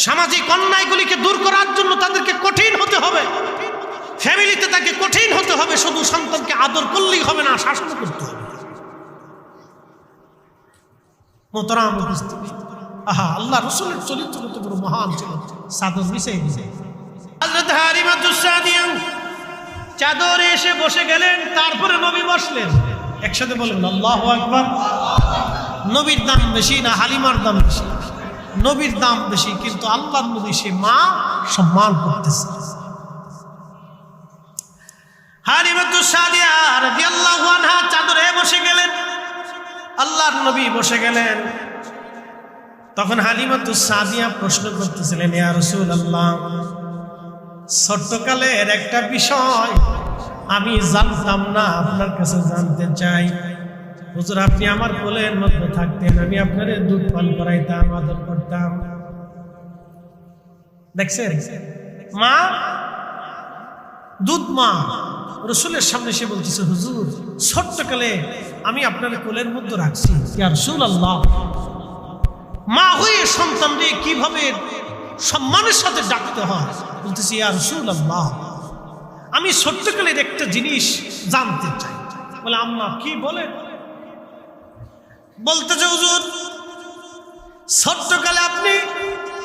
সামাজিক অন্যায়গুলিকে দূর করার জন্য তাদেরকে কঠিন হতে হবে। ফ্যামিলিতে তাকে কঠিন হতে হবে। শুধু সন্তানকে আদর করলেই হবে না, শাসন করতে হবে। মোহতারাম উপস্থিতি, আহা, আল্লাহ রাসূলের চরিত্র কত বড় মহান ছিল। চাদর বিছাই দিয়েছে হযরত হালিমাতুস সাদিয়া, চাদরে এসে বসে গেলেন। তারপরে নবী বসলেন। একসাথে বলবেন আল্লাহু আকবার। নবীর দাম বেশি না হালিমার দাম বেশি? নবীর দাম বেশি, কিন্তু আল্লাহর নবী সে মা সম্মান করতেছে। হালিমাতুস সাদিয়া রাদিয়াল্লাহু আনহা চাদরে বসে গেলেন, আল্লাহর নবী বসে গেলেন। তখন হালিমাতুস সাদিয়া প্রশ্ন করতেছিলেন, ইয়া রাসূলুল্লাহ, ছোট্টকালের একটা বিষয় আমি জানতাম না, আপনার কাছে জানতে চাই। হুজুর, আপনি আমার কোলের মধ্যে থাকতেন, আমি আপনার দুধ পান করাইতাম, আদর করতাম। দেখছেন মা, দুধ মা রাসূলের সামনে সে বলতেছে, হুজুর, ছোট্টকালে আমি আপনার কোলের মধ্যে রাখছি। ইয়া রাসূলুল্লাহ, মা হয়ে সন্তানকে কিভাবে সম্মানের সাথে ডাকতে হয় বলতেছি, ইয়া রাসূলুল্লাহ, আমি ছোট্টকালের একটা জিনিস জানতে চাই। বলে, আম্মা কি বলে? বলতেছে, হুজুর, ছোট্টকালে আপনি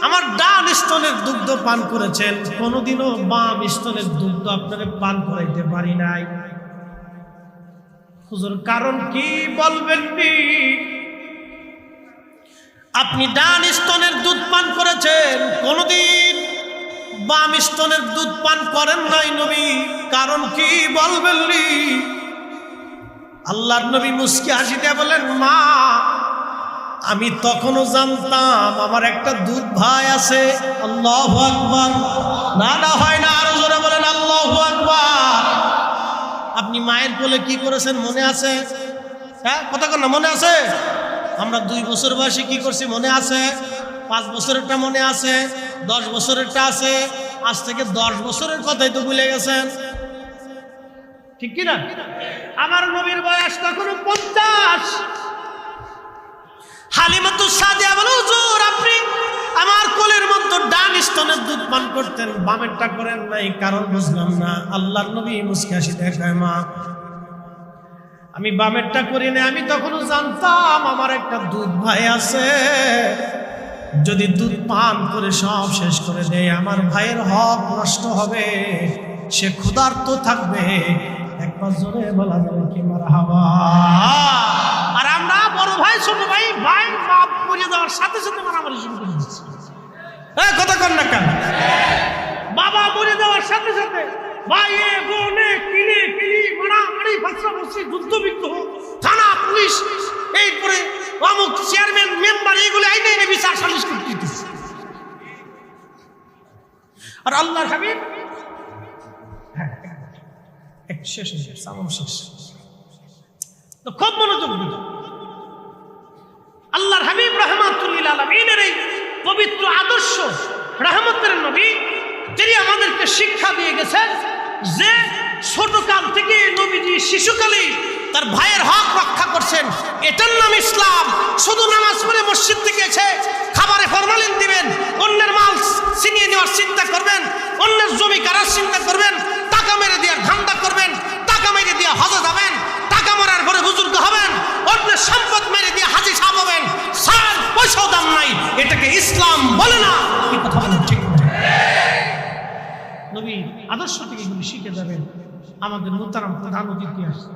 আমার ডান স্তনের দুগ্ধ পান করেছেন, কোনোদিনও বাম স্তনের দুগ্ধ আপনাকে পান করাইতে পারি নাই। হুজুর, কারণ কি বলবেন? আপনি ডান স্তনের দুধ পান করেছেন, কোনোদিন বাম স্তনের দুধ পান করেন নাই নবী, কারণ কি বলবেন? আল্লাহর নবী মুস্কি হাসি দিয়ে বলেন, মা, আমি তখনও জানতাম আমার একটা দুধ ভাই আছে। আল্লাহু আকবার। না না, হয় না, আরো জোরে বলেন আল্লাহু আকবার। আপনি মায়ের কোলে কি করেছেন মনে আছে? হ্যাঁ, কথা কন না, মনে আছে? আমরা 2 বছর বয়সে কি করছি মনে আছে? 5 বছরেরটা মনে আছে, 10 বছরেরটা আছে। আজ থেকে 10 বছরের কথাই তো ভুলে গেছেন, ঠিক কিনা? আমার নবীর বয়স তখন 50। হালিমাতুস সাদিয়া বলে, হুজুর, আপনি আমার কোলের মধ্যে ডান স্তনের দুধ পান করতেন, বামেরটা করেন নাই, কারণ বুঝলাম না। আল্লাহর নবী মুস্কি হাসি দেখায়, মা, আমি বামেরটা করি না, আমি তখনও জানতাম আমার একটা দুধ ভাই আছে। যদি দুধ পান করে সব শেষ করে দেয়, আমার ভাইয়ের হক নষ্ট হবে, সে ক্ষুধার্ত থাকবে। একবার জোরে বলা যাবে কি মারহাবা? আর আমরা বড় ভাই ছোট ভাই ভাই বাপ মরে যাওয়ার সাথে সাথে মারামারি শুরু করে দিচ্ছি। কথা কন না কেন? বাবা মরে যাওয়ার সাথে সাথে ভাইয়ে বোনে কিনে কিলি মারামারি ফাঁসাফাঁসি যুদ্ধ বিগ্রহ, থানা পুলিশ, এইপরে অমুক চেয়ারম্যান মেম্বার, এইগুলো আইনে এনে বিচার সালিশ করতে দিতেছে। আর আল্লাহর হাবিব শেষ তো খুব মনোযোগ দিল। আল্লাহর হাবিব রাহমাতুল লিল আলামিনের এই পবিত্র আদর্শ, রহমতের নবী, যিনি আমাদেরকে শিক্ষা দিয়ে গেছেন যে ছোটকাল থেকে নবীজি শিশুকালে তার ভাইয়ের হক রক্ষা করছেন। এটার নাম ইসলাম। শুধু নামাজ পড়ে মসজিদ থেকে এসে খাবারে ফরমালিন দিবেন, অন্যের মাল ছিনিয়ে নেওয়ার চিন্তা করবেন, অন্যের জমি কারার চিন্তা করবেন, টাকা মেরে দেওয়ার ধান্দা করবেন, টাকা মেরে দিয়ে হজে যাবেন, টাকা মারার পরে বুজুর্গ হবেন, অন্যের সম্পদ মেরে দিয়ে হাজি সাহেব হবেন, সার পয়সাও দাম নাই, এটাকে ইসলাম বলে না। এই কথা বলেন ঠিক না? নবী আদর্শ থেকে এগুলি শিখে যাবেন। আমাদের মোহতারাম প্রধান অতিথি আসছে।